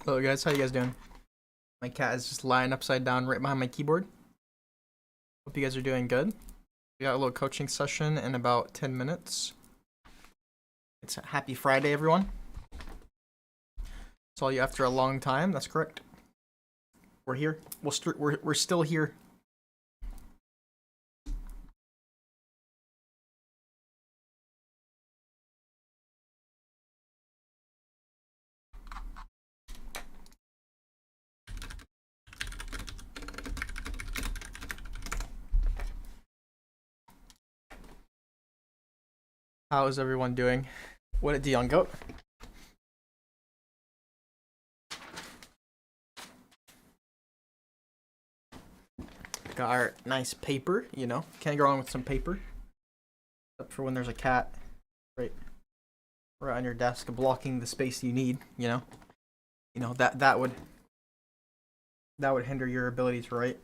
Hello guys, how you guys doing? My cat is just lying upside down right behind my keyboard. Hope you guys are doing good. We got a little coaching session in about 10 minutes. It's a happy Friday, everyone. Saw you after a long time, that's correct. We're here. We're still here. How is everyone doing? What did Dion go? Got our nice paper, you know. Can't go wrong with some paper. Except for when there's a cat right on your desk blocking the space you need, you know. That would hinder your ability to write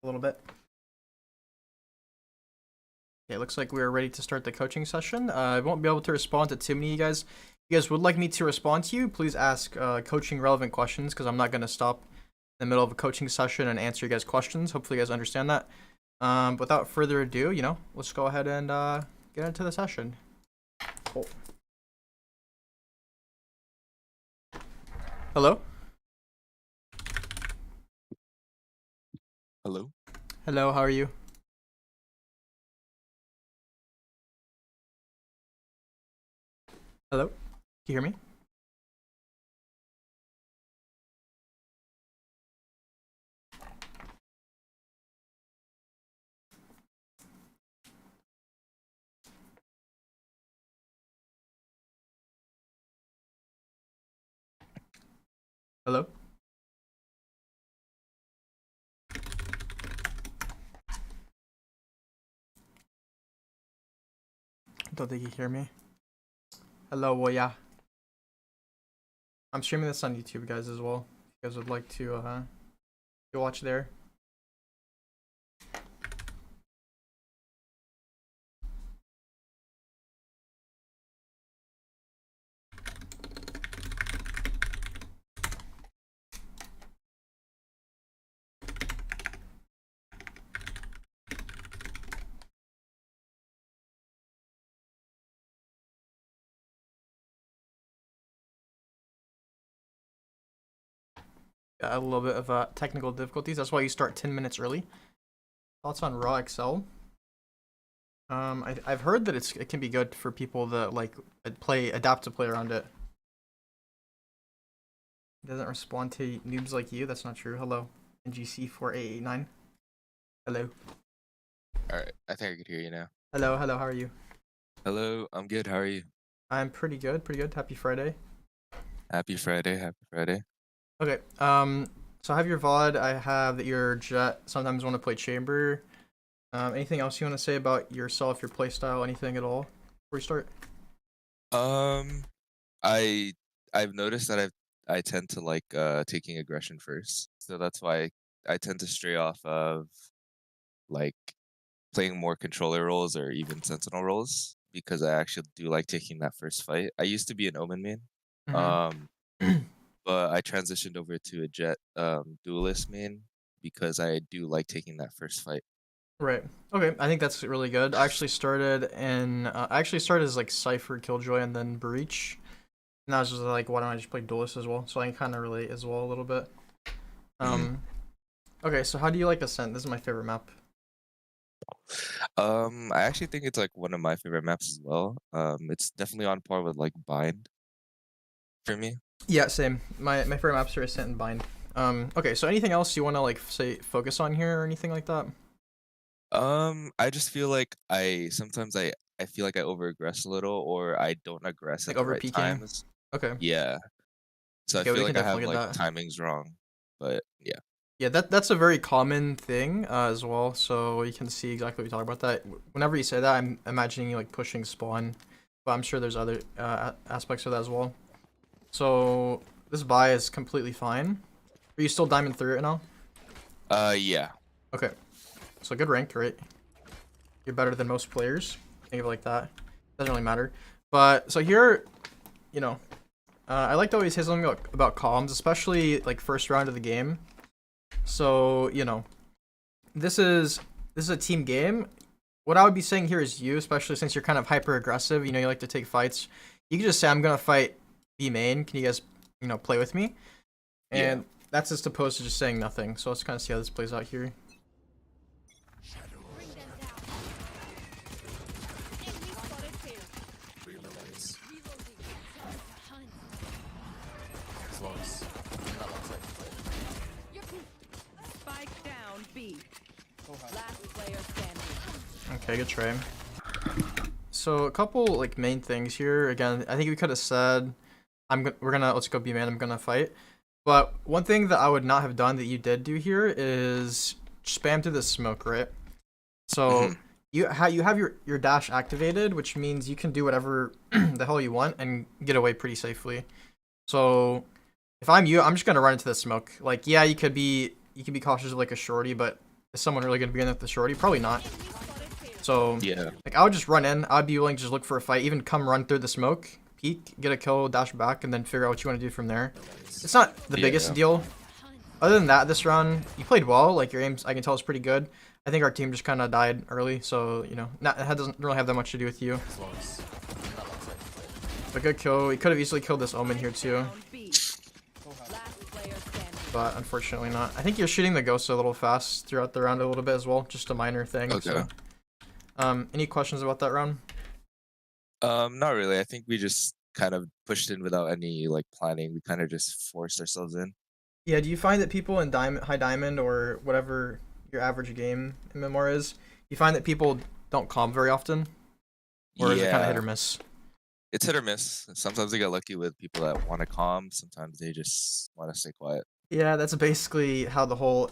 a little bit. Okay, looks like we're ready to start the coaching session. I won't be able to respond to too many of you guys. If you guys would like me to respond to you, please ask coaching relevant questions because I'm not going to stop in the middle of a coaching session and answer you guys' questions. Hopefully you guys understand that. Without further ado, let's go ahead and get into the session. Cool. Hello? Hello? Hello, how are you? Hello? Can you hear me? Hello? Don't think you hear me. Hello, well, yeah. I'm streaming this on YouTube, guys, as well. If you guys would like to watch there. Got a little bit of technical difficulties. That's why you start 10 minutes early. Thoughts on raw Excel? I've heard that it can be good for people that like adapt to play around it. It doesn't respond to noobs like you. That's not true. Hello, NGC4889. Hello. Alright, I think I could hear you now. Hello. How are you? Hello, I'm good. How are you? I'm pretty good. Happy Friday. Happy Friday. Happy Friday. Okay. So I have your VOD. I have that your Jett sometimes want to play Chamber. Anything else you want to say about yourself, your playstyle, anything at all before we start? Um, I've noticed that I tend to like taking aggression first. So that's why I tend to stray off of like playing more controller roles or even sentinel roles because I actually do like taking that first fight. I used to be an Omen main. Um but I transitioned over to a Jett duelist main because I do like taking that first fight. Right. Okay. I think that's really good. I actually started as like Cypher, Killjoy, and then Breach. And I was just like, why don't I just play Duelist as well? So I can kind of relate as well a little bit. Okay. So how do you like Ascent? This is my favorite map. I actually think it's like one of my favorite maps as well. It's definitely on par with like Bind for me. Yeah, same. My favorite maps are Ascent and Bind. Okay. So anything else you want to like say focus on here or anything like that? I just feel like I feel like I over aggress a little or I don't aggress Like at the over right peaking. times. Okay. Yeah. So I Okay. feel We like can I have definitely get like that. timings wrong. But yeah. Yeah, that's a very common thing as well. So you can see exactly what you talk about that. Whenever you say that, I'm imagining you like pushing spawn, but I'm sure there's other aspects of that as well. So this buy is completely fine. Are you still diamond 3 right now? Yeah. Okay, so good rank, right? You're better than most players. Think of it like that. Doesn't really matter. But so here, you know, I like to always say something about comms, especially like first round of the game. So this is a team game. What I would be saying here is you, especially since you're kind of hyper aggressive. You like to take fights. You can just say I'm gonna fight B main. Can you guys play with me? And that's as opposed to just saying nothing. So let's kind of see how this plays out here. Spike down B. Last player standing. Okay, good try. So a couple like main things here. Again, I think we could have said let's go B man. I'm gonna fight. But one thing that I would not have done that you did do here is spam through the smoke, right? So you have your dash activated, which means you can do whatever the hell you want and get away pretty safely. So if I'm you, I'm just gonna run into the smoke. Like, yeah, you could be cautious of like a shorty, but is someone really gonna be in with the shorty? Probably not. So Yeah. like I would just run in. I'd be willing to just look for a fight, even come run through the smoke, peek, get a kill, dash back, and then figure out what you want to do from there. It's not the biggest deal. Other than that, this round you played well. Like your aims, I can tell, is pretty good. I think our team just kind of died early, so that doesn't really have that much to do with you. But good kill. We could have easily killed this Omen here too, but unfortunately not. I think you're shooting the ghost a little fast throughout the round a little bit as well. Just a minor thing. Okay. So, any questions about that round? Not really. I think we just kind of pushed in without any like planning. We kind of just forced ourselves in. Yeah. Do you find that people in high diamond or whatever your average game in MMR is, you find that people don't calm very often, or is it kind of hit or miss? It's hit or miss. Sometimes they get lucky with people that want to calm. Sometimes they just want to stay quiet. Yeah, that's basically how the whole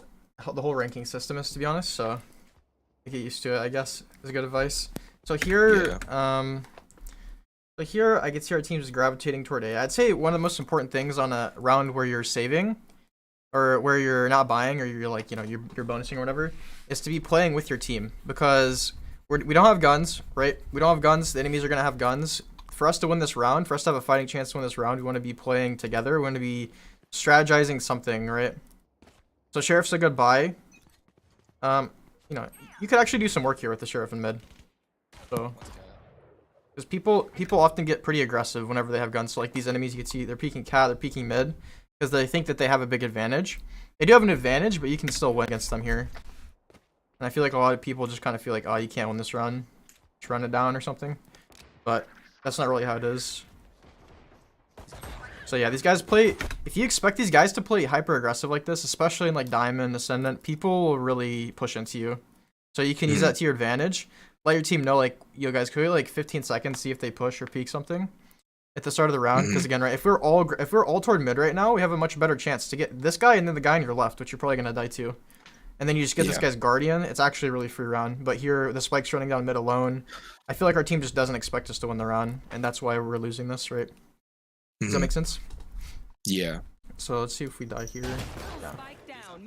ranking system is, to be honest. So get used to it, I guess, is good advice. So here, here I can see our team is gravitating toward A. I'd say one of the most important things on a round where you're saving, or where you're not buying, or you're like you're bonusing or whatever, is to be playing with your team, because we don't have guns, right? We don't have guns. The enemies are gonna have guns. For us to win this round, for us to have a fighting chance to win this round, we want to be playing together. We want to be strategizing something, right? So Sheriff's a good buy. You could actually do some work here with the Sheriff in mid. So, because people often get pretty aggressive whenever they have guns. So like these enemies, you can see they're peeking cat, they're peeking mid, because they think that they have a big advantage. They do have an advantage, but you can still win against them here. And I feel like a lot of people just kind of feel like, oh, you can't win this run. Just run it down or something. But that's not really how it is. So yeah, these guys play. If you expect these guys to play hyper aggressive like this, especially in like Diamond, Ascendant, people will really push into you. So you can use that to your advantage. Let your team know, like, yo guys, could we like 15 seconds, see if they push or peek something at the start of the round? Because again, right, if we're all toward mid right now, we have a much better chance to get this guy and then the guy on your left, which you're probably gonna die to. And then you just get this guy's Guardian. It's actually a really free round. But here, the Spike's running down mid alone. I feel like our team just doesn't expect us to win the round, and that's why we're losing this, right? Does that make sense? Yeah. So let's see if we die here. Yeah.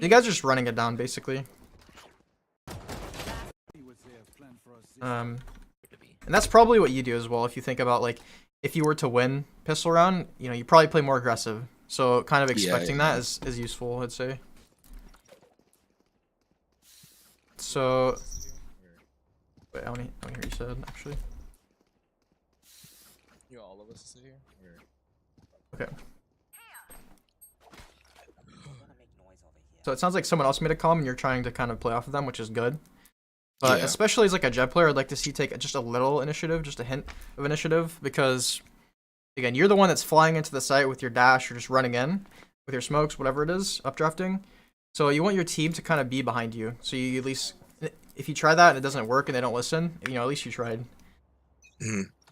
You guys are just running it down, basically. And that's probably what you do as well. If you think about, like, if you were to win pistol round, you probably play more aggressive. So kind of expecting that is useful, I'd say. So, wait, I want to hear what you said, actually. You want all of us to sit here? Okay. So it sounds like someone else made a call and you're trying to kind of play off of them, which is good. But especially as like a Jett player, I'd like to see take just a little initiative, just a hint of initiative, because again, you're the one that's flying into the site with your dash or just running in with your smokes, whatever it is, updrafting. So you want your team to kind of be behind you. So you at least, if you try that and it doesn't work and they don't listen, at least you tried.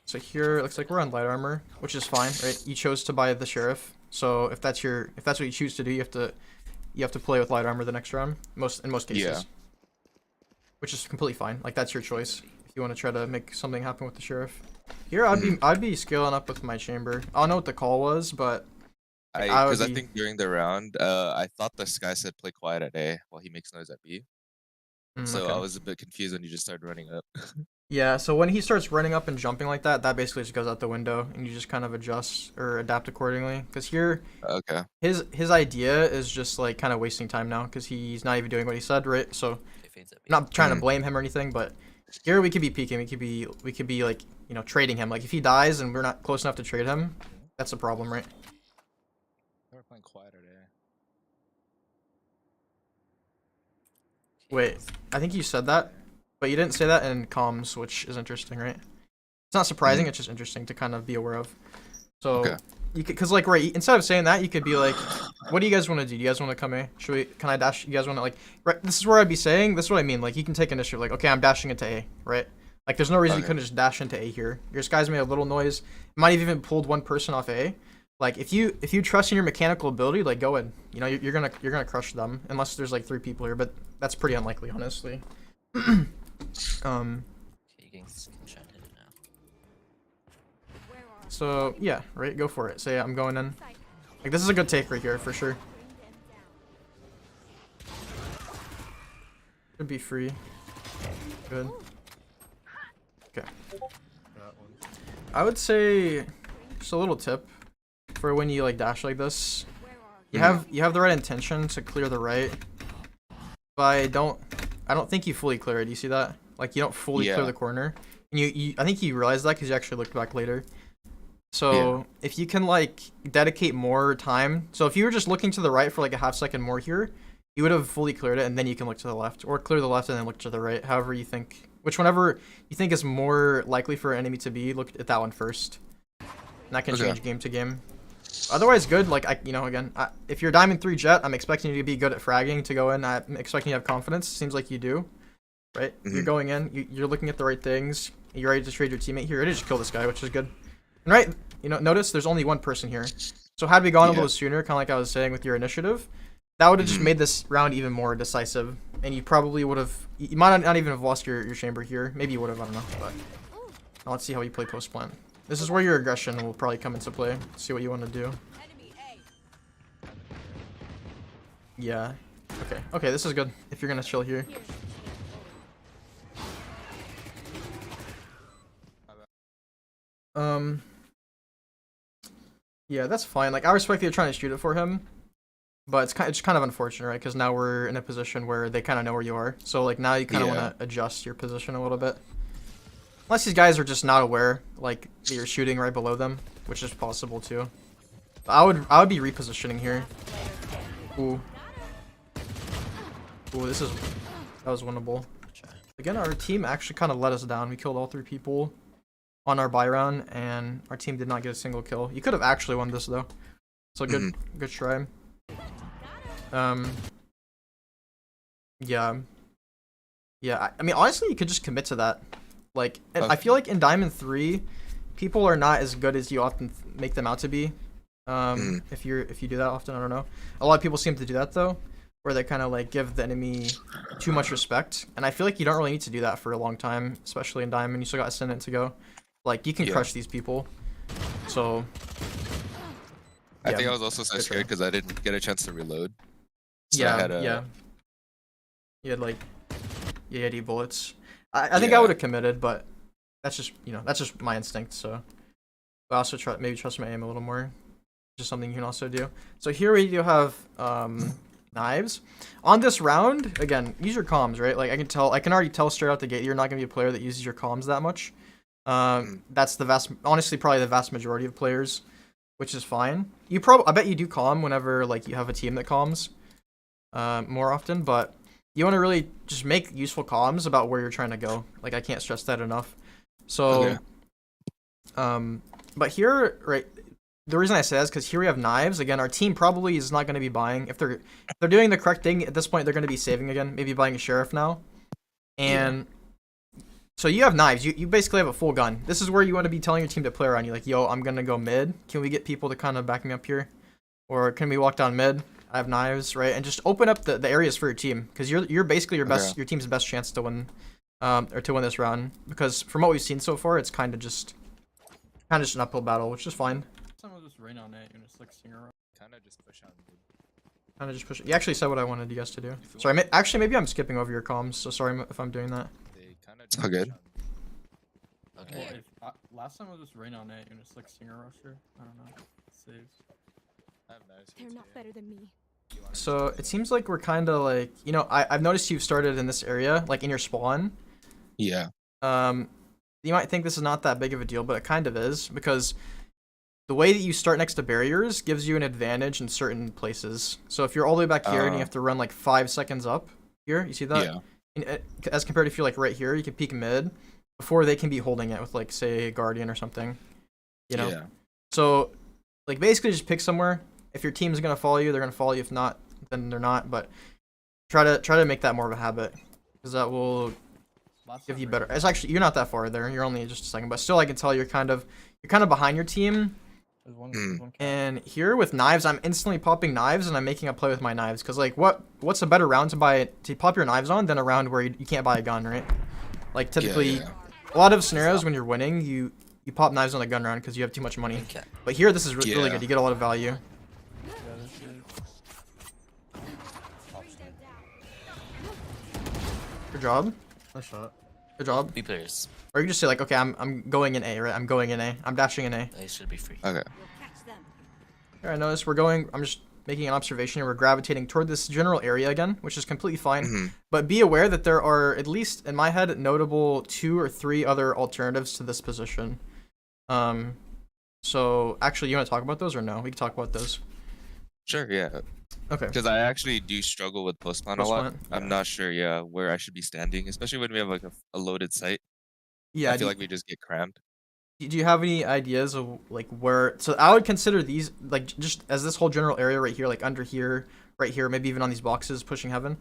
So here it looks like we're on light armor, which is fine, right? You chose to buy the Sheriff. So if that's what you choose to do, you have to play with light armor the next round. In most cases. Yeah. Which is completely fine. Like, that's your choice if you want to try to make something happen with the Sheriff. Here I'd be scaling up with my chamber. I don't know what the call was, but I think during the round, I thought this guy said play quiet at A while he makes noise at B. So okay. I was a bit confused when you just started running up. Yeah, so when he starts running up and jumping like that, that basically just goes out the window, and you just kind of adjust or adapt accordingly. Because here, Okay. his idea is just like kind of wasting time now, because he's not even doing what he said, right? So I'm not trying to blame him or anything, but here we could be peeking. We could be like, you know, trading him. Like if he dies and we're not close enough to trade him, that's a problem, right? We're playing quieter today. Wait, I think you said that, but you didn't say that in comms, which is interesting, right? It's not surprising. It's just interesting to kind of be aware of. So Okay. you could, cause like right, instead of saying that, you could be like, "What do you guys want to do? Do you guys want to come A? Should we? Can I dash? You guys want to like? Right. This is where I'd be saying. This is what I mean. Like you can take initiative. Like okay, I'm dashing into A. Right. Like there's no reason you couldn't just dash into A here. Your guys made a little noise. Might have even pulled one person off A. Like if you trust in your mechanical ability, like go in. You know you're gonna crush them unless there's like 3 people here, but that's pretty unlikely, honestly. Okay, you're getting enchanted now. So yeah, right. Go for it. Say I'm going in. Like this is a good take right here for sure. Should be free. Good. Okay. I would say just a little tip for when you like dash like this. You have the right intention to clear the right, but I don't think you fully clear it. You see that? Like you don't fully clear the corner. And you I think you realize that because you actually looked back later. So if you can like dedicate more time, so if you were just looking to the right for like a half second more here, you would have fully cleared it, and then you can look to the left, or clear the left and then look to the right. However you think, whenever you think is more likely for an enemy to be, look at that one first. And that can change game to game. Otherwise, good. Like again, if you're Diamond 3 Jett, I'm expecting you to be good at fragging to go in. I'm expecting you to have confidence. Seems like you do, right? You're going in. You're looking at the right things. You're ready to trade your teammate here. Ready to just kill this guy, which is good. And right, notice there's only one person here. So had we gone a little sooner, kind of like I was saying with your initiative, that would have just made this round even more decisive. And you probably would have. You might not even have lost your chamber here. Maybe you would have. I don't know. But now let's see how you play post plant. This is where your aggression will probably come into play. See what you want to do. Yeah. Okay. Okay, this is good. If you're gonna chill here. Yeah, that's fine. Like I respect that you're trying to shoot it for him, but it's kind of unfortunate, right? Because now we're in a position where they kind of know where you are. So like now you kind of want to adjust your position a little bit. Unless these guys are just not aware, like that you're shooting right below them, which is possible too. But I would be repositioning here. Ooh. Ooh, that was winnable. Again, our team actually kind of let us down. We killed all 3 people on our buy round, and our team did not get a single kill. You could have actually won this though. So good try. Yeah. I mean, honestly, you could just commit to that. Like, I feel like in Diamond 3, people are not as good as you often make them out to be. If you do that often, I don't know. A lot of people seem to do that though, where they kind of like give the enemy too much respect, and I feel like you don't really need to do that for a long time, especially in Diamond. You still got Ascendant to go. Like you can crush these people. So I think I was also so scared because I didn't get a chance to reload. So You had like 80 bullets. I think I would have committed, but that's just my instinct. So I also maybe trust my aim a little more. Just something you can also do. So here we do have knives. On this round, again, use your comms, right? Like I can already tell straight out the gate you're not gonna be a player that uses your comms that much. That's honestly probably the vast majority of players, which is fine. I bet you do comm whenever like you have a team that comms more often, but you want to really just make useful comms about where you're trying to go. Like I can't stress that enough. So but here, right, the reason I say that is because here we have knives. Again, our team probably is not going to be buying. If they're doing the correct thing at this point, they're going to be saving again, maybe buying a sheriff now. And so you have knives. You basically have a full gun. This is where you want to be telling your team to play around. You like, yo, I'm going to go mid. Can we get people to kind of back me up here? Or can we walk down mid? I have knives, right? And just open up the areas for your team, because you're basically your team's best chance to win, or to win this round. Because from what we've seen so far, it's kind of just an uphill battle, which is fine. Someone just rain on it and just like sing around. Kind of just push on. Kind of just push. You actually said what I wanted you guys to do. Sorry, actually maybe I'm skipping over your comms. So sorry if I'm doing that. They kind of. All good. Well, if last time it was rain on it, and it's like Singer Rusher. I don't know. Saves. They're not better than me. So it seems like we're kind of like, you know, I've noticed you've started in this area, like in your spawn. Yeah. You might think this is not that big of a deal, but it kind of is, because the way that you start next to barriers gives you an advantage in certain places. So if you're all the way back here and you have to run like 5 seconds up here, you see that? Yeah. And as compared to if you're like right here, you can peek mid before they can be holding it with like, say, a Guardian or something. You know? Yeah. So like basically just pick somewhere. If your team's gonna follow you, they're gonna follow you. If not, then they're not. But try to make that more of a habit, because that will give you better. It's actually, you're not that far there. You're only just a second, but still, I can tell you're kind of behind your team. There's one And here with knives, I'm instantly popping knives, and I'm making a play with my knives. Cause like, what's a better round to pop your knives on than a round where you can't buy a gun, right? Like typically, a lot of scenarios when you're winning, you pop knives on the gun round because you have too much money. Okay. But here, this is really good. You get a lot of value. Good job. Nice shot. Good job. B players. Or you can just say like, okay, I'm going in A, right? I'm going in A. I'm dashing in A. They should be free. Okay. Catch them. Here, I notice I'm just making an observation, and we're gravitating toward this general area again, which is completely fine. But be aware that there are, at least in my head, notable 2 or 3 other alternatives to this position. So actually, you want to talk about those or no? We can talk about those. Sure. Yeah. Okay. Because I actually do struggle with post plant a lot. Post-plant, I'm not sure, where I should be standing, especially when we have like a loaded site. Yeah. I feel like we just get crammed. Do you have any ideas of like where? So I would consider these like just as this whole general area right here, like under here, right here, maybe even on these boxes pushing heaven.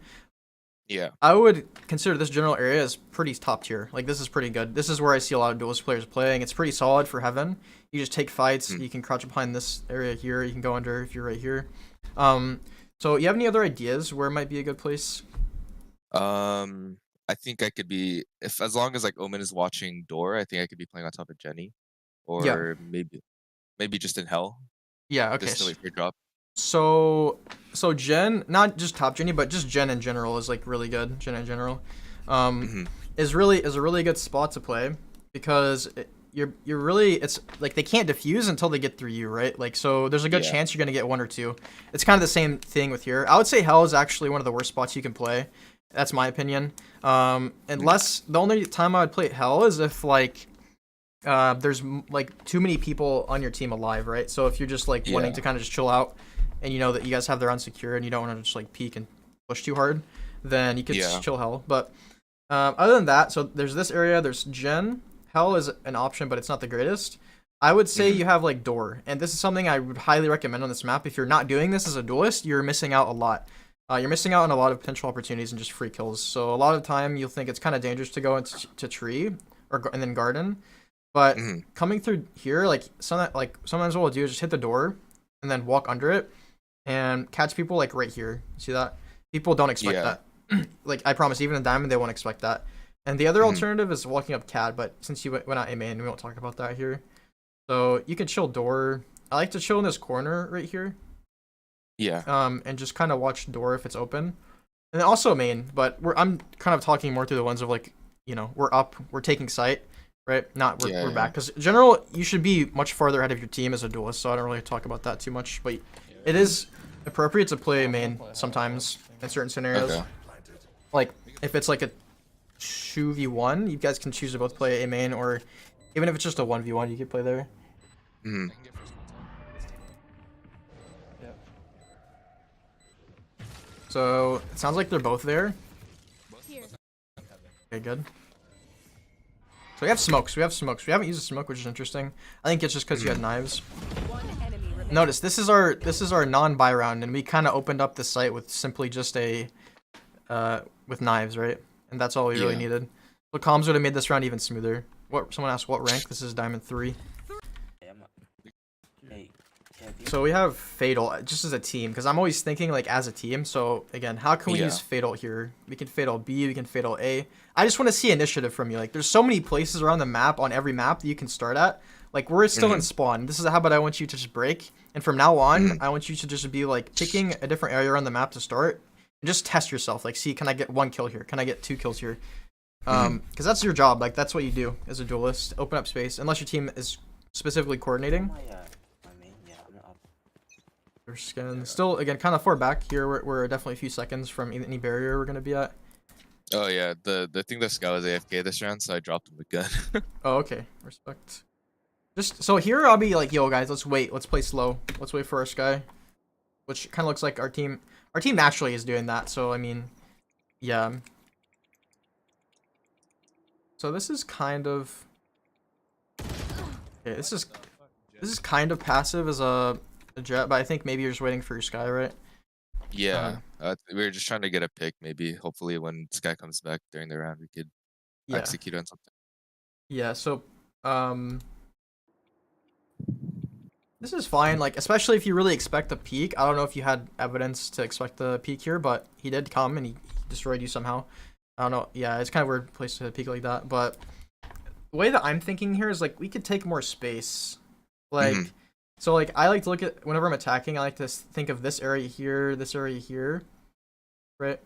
Yeah. I would consider this general area as pretty top tier. Like this is pretty good. This is where I see a lot of duelist players playing. It's pretty solid for heaven. You just take fights. You can crouch behind this area here. You can go under if you're right here. So you have any other ideas where it might be a good place? I think I could be, as long as like Omen is watching door, I think I could be playing on top of Jenny, or maybe just in hell. Yeah. Okay. Just to wait for your drop. So Jen, not just top Jenny, but just Jen in general is like really good. Jen in general, is a really good spot to play, because you're really, it's like they can't defuse until they get through you, right? Like, so there's a good chance you're gonna get 1 or 2. It's kind of the same thing with here. I would say hell is actually one of the worst spots you can play. That's my opinion. Unless the only time I would play hell is if like there's like too many people on your team alive, right? So if you're just like wanting to kind of just chill out, and you know that you guys have their unsecure, and you don't want to just like peek and push too hard, then you could just chill hell. But other than that, so there's this area, there's Gen. Hell is an option, but it's not the greatest. I would say you have like door, and this is something I would highly recommend on this map. If you're not doing this as a duelist, you're missing out a lot. You're missing out on a lot of potential opportunities and just free kills. So a lot of time you'll think it's kind of dangerous to go into tree and then garden, but coming through here, like sometimes what we'll do is just hit the door and then walk under it and catch people like right here. See that? People don't expect that. Like I promise, even in diamond they won't expect that. And the other alternative is walking up cat, but since you went out A main, we won't talk about that here. So you can chill door. I like to chill in this corner right here. Yeah. And just kind of watch door if it's open. And then also main, but I'm kind of talking more through the ones of like, you know, we're up, we're taking sight, right? Not we're back. Because in general, you should be much farther ahead of your team as a duelist, so I don't really talk about that too much. But it is appropriate to play main sometimes in certain scenarios. Okay. Like if it's like a 2v1, you guys can choose to both play a main, or even if it's just a 1v1, you could play there. So it sounds like they're both there. Here. Okay, good. So we have smokes. We haven't used a smoke, which is interesting. I think it's just because you had knives. One enemy remaining. Notice this is our non-buy round, and we kind of opened up the site with simply just a with knives, right? And that's all we really needed. So comms would have made this round even smoother. Someone asked what rank? This is diamond 3. So we have Fatal just as a team, because I'm always thinking like as a team. So again, how can we use Fatal here? We can Fatal B, we can Fatal A. I just want to see initiative from you. Like there's so many places around the map, on every map, that you can start at. Like we're still in spawn. This is how about I want you to just break. And from now on, I want you to just be like picking a different area around the map to start. And just test yourself. Like see, can I get 1 kill here? Can I get 2 kills here? Because that's your job. Like that's what you do as a duelist. Open up space, unless your team is specifically coordinating. Your skin still again kind of far back here. We're definitely a few seconds from any barrier we're gonna be at. Oh yeah, the thing that Scout was AFK this round, so I dropped him a gun. Oh okay, respect. Just so here I'll be like, yo guys, let's wait. Let's play slow. Let's wait for our Sky, which kind of looks like our team. Our team naturally is doing that. So I mean, yeah. So this is kind of. Okay, this is kind of passive as a Jett, but I think maybe you're just waiting for your Sky, right? Yeah, we were just trying to get a pick. Maybe, hopefully, when Sky comes back during the round, we could execute on something. Yeah. So, this is fine. Like, especially if you really expect the peak. I don't know if you had evidence to expect the peak here, but he did come and he destroyed you somehow. I don't know. Yeah, it's kind of a weird place to peak like that. But the way that I'm thinking here is like we could take more space, like. So, like, I like to look at, whenever I'm attacking, I like to think of this area here, right?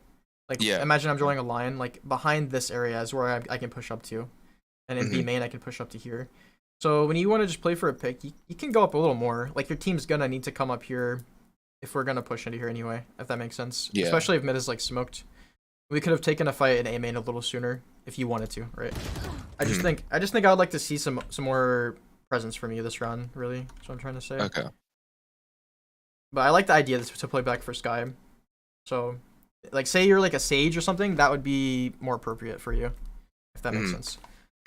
Like, imagine I'm drawing a line, like, behind this area is where I can push up to. And in B main, I can push up to here. So, when you want to just play for a pick, you can go up a little more. Like, your team's gonna need to come up here if we're gonna push into here anyway, if that makes sense. Yeah. Especially if mid is, like, smoked. We could have taken a fight in A main a little sooner if you wanted to, right? I just think I would like to see some more presence from you this round, really. That's what I'm trying to say. Okay. But I like the idea to play back for Sky. So, like, say you're like a Sage or something, that would be more appropriate for you, if that makes sense.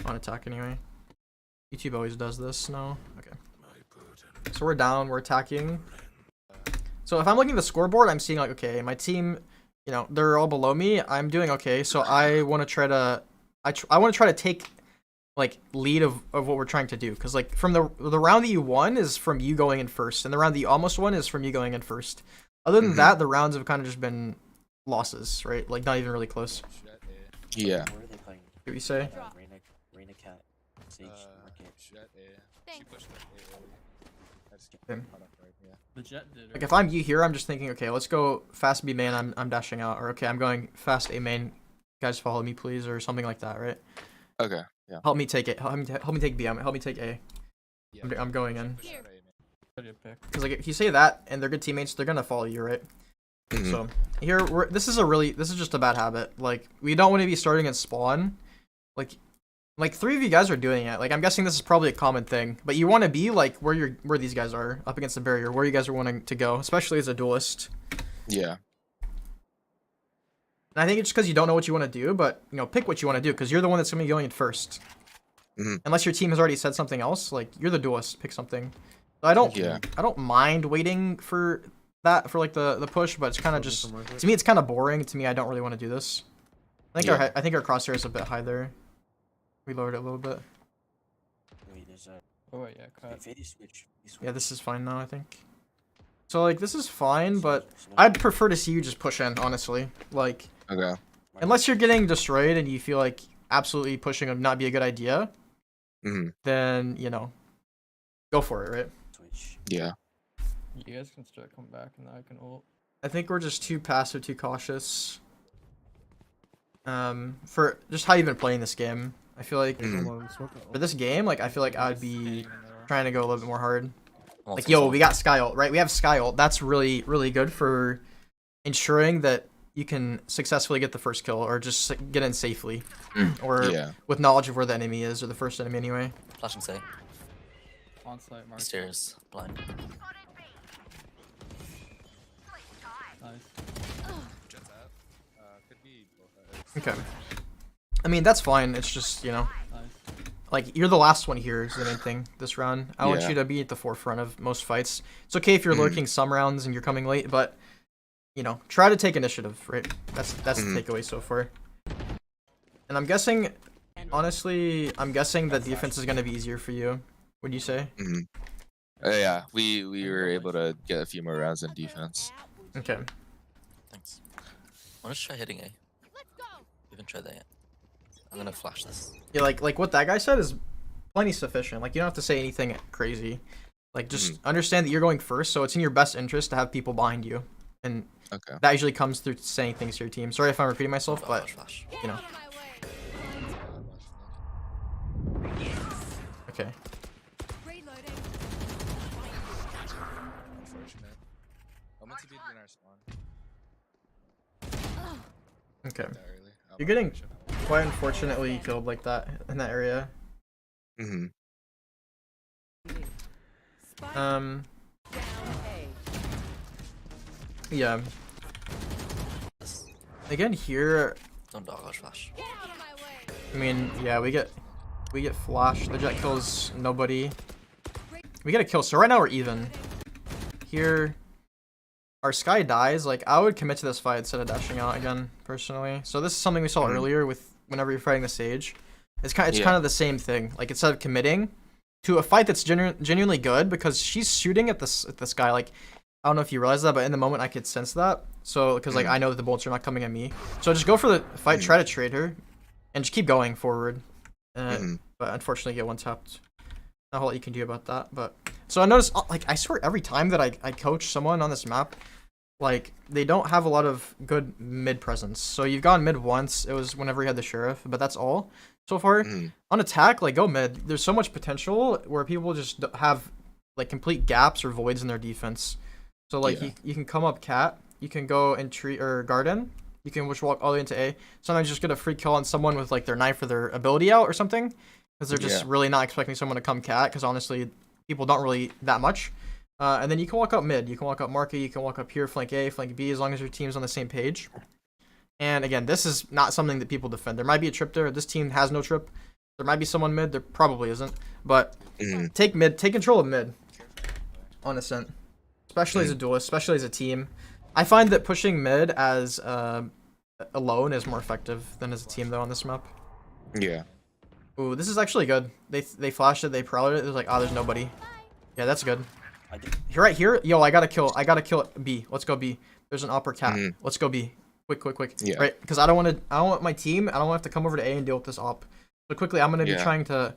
On attack anyway. YouTube always does this. No? Okay. So we're down. We're attacking. So if I'm looking at the scoreboard, I'm seeing like, okay, my team, you know, they're all below me. I'm doing okay. So I want to try to, I want to try to take like lead of what we're trying to do, because like from the round that you won is from you going in first, and the round that you almost won is from you going in first. Other than that, the rounds have kind of just been losses, right? Like not even really close. Yeah. Where are they playing? What do you say? Reina Cat, Sage, Market. The Jett did. Like if I'm you here, I'm just thinking, okay, let's go fast B main. I'm dashing out, or okay, I'm going fast A main. Guys, follow me, please, or something like that, right? Okay. Yeah. Help me take it. Help me take B. Help me take A. I'm going in. Because like if you say that and they're good teammates, they're gonna follow you, right? So here this is just a bad habit. Like we don't want to be starting at spawn. Like 3 of you guys are doing it. Like I'm guessing this is probably a common thing, but you want to be like where these guys are up against the barrier, where you guys are wanting to go, especially as a duelist. Yeah. And I think it's just because you don't know what you want to do, but you know, pick what you want to do, because you're the one that's gonna be going in first. Unless your team has already said something else, like you're the duelist, pick something. So I don't mind waiting for that for like the push, but it's kind of just to me it's kind of boring. To me, I don't really want to do this. I think our crosshair is a bit high there. We lowered it a little bit. Wait, there's a. Oh wait, yeah, cut. Switch. Yeah, this is fine now, I think. So like this is fine, but I'd prefer to see you just push in, honestly. Like. Okay. Unless you're getting destroyed and you feel like absolutely pushing would not be a good idea, then, you know, go for it, right? Yeah. You guys can start coming back and I can ult. I think we're just too passive, too cautious. For just how you've been playing this game. I feel like for this game, like I feel like I'd be trying to go a little bit more hard. Like, yo, we got Sky ult, right? We have Sky ult. That's really, really good for ensuring that you can successfully get the first kill, or just get in safely, or with knowledge of where the enemy is, or the first enemy anyway. Flashing sight. On site, Mark. Stairs, blind. Nice. Okay. I mean, that's fine. It's just, you know, like you're the last one here is the main thing this round. I want you to be at the forefront of most fights. It's okay if you're lurking some rounds and you're coming late, but you know, try to take initiative, right? That's the takeaway so far. And I'm guessing, honestly, that defense is going to be easier for you. Would you say? Yeah, we were able to get a few more rounds in defense. Okay. Thanks. I want to try hitting A. We haven't tried that yet. I'm gonna flash this. Yeah, like what that guy said is plenty sufficient. Like you don't have to say anything crazy. Like just understand that you're going first, so it's in your best interest to have people behind you. And that usually comes through saying things to your team. Sorry if I'm repeating myself, but you know. Okay. Reloading. Unfortunate. I'm meant to be in our spawn. Okay. That early. You're getting quite unfortunately killed like that in that area. Mm-hmm. Spike Um. down A. Yeah. Again here, Don't dodge flash. Get out of my way. I mean, yeah, we get flash. The Jett kills nobody. We get a kill, so right now we're even. Here, our Sky dies. Like, I would commit to this fight instead of dashing out again, personally. So this is something we saw earlier with whenever you're fighting the Sage. It's kind of the same thing. Like, instead of committing to a fight that's genuinely good, because she's shooting at this guy. Like, I don't know if you realize that, but in the moment I could sense that. So, because like I know that the bullets are not coming at me. So just go for the fight, try to trade her, and just keep going forward. But unfortunately, get one tapped. Not a whole lot you can do about that. But so I noticed, like, I swear every time that I coach someone on this map, like, they don't have a lot of good mid presence. So you've gone mid once. It was whenever you had the Sheriff, but that's all so far. On attack, like, go mid. There's so much potential where people just have like complete gaps or voids in their defense. So like you can come up cat, you can go in tree or garden, you can just walk all the way into A. Sometimes just get a free kill on someone with like their knife or their ability out or something, because they're just really not expecting someone to come cat. Because honestly, people don't really that much. And then you can walk up mid, you can walk up market, you can walk up here, flank A, flank B, as long as your team's on the same page. And again, this is not something that people defend. There might be a trip there. This team has no trip. There might be someone mid. There probably isn't. But take mid, take control of mid on Ascent. Especially as a duelist, especially as a team. I find that pushing mid as alone is more effective than as a team, though, on this map. Yeah. Ooh, this is actually good. They flashed it, they prowled it. It was like, oh, there's nobody. Yeah, that's good. Right here, yo, I gotta kill B. Let's go B. There's an upper cat. Let's go B. Quick. Yeah. Right, because I don't want my team. I don't want to have to come over to A and deal with this op. So quickly, I'm gonna be trying to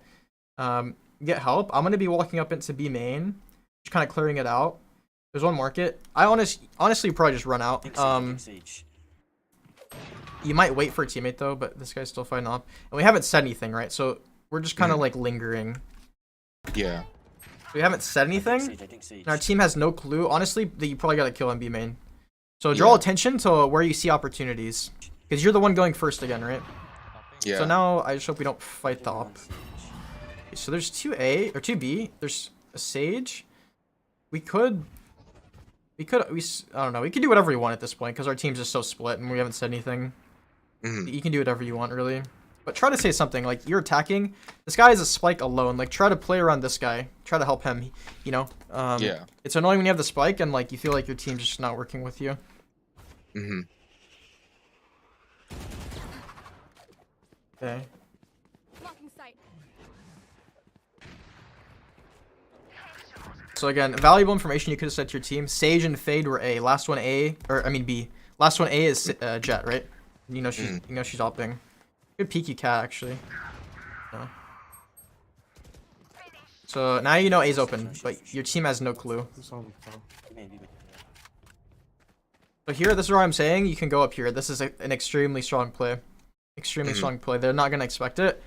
get help. I'm gonna be walking up into B main, just kind of clearing it out. There's one market. I honestly probably just run out. You might wait for a teammate though, but this guy's still fighting up, and we haven't said anything, right? So we're just kind of like lingering. Yeah. We haven't said anything. And our team has no clue. Honestly, that you probably gotta kill MB main. So draw attention to where you see opportunities, because you're the one going first again, right? Yeah. So now I just hope we don't fight the op. Okay, so there's 2A or 2B. There's a Sage. I don't know. We can do whatever we want at this point because our team's just so split and we haven't said anything. You can do whatever you want, really. But try to say something. Like, you're attacking. This guy is a spike alone. Like, try to play around this guy. Try to help him, you know? It's annoying when you have the spike and, like, you feel like your team's just not working with you. Okay. Blocking sight. So again, valuable information you could have said to your team. Sage and Fade were A. Last one A, or I mean B. Last one A is Jett, right? You know she's opting. Good peeky cat actually. Yeah. So now you know A's open, but your team has no clue. So here, this is where I'm saying you can go up here. This is an extremely strong play. Extremely strong play. They're not gonna expect it.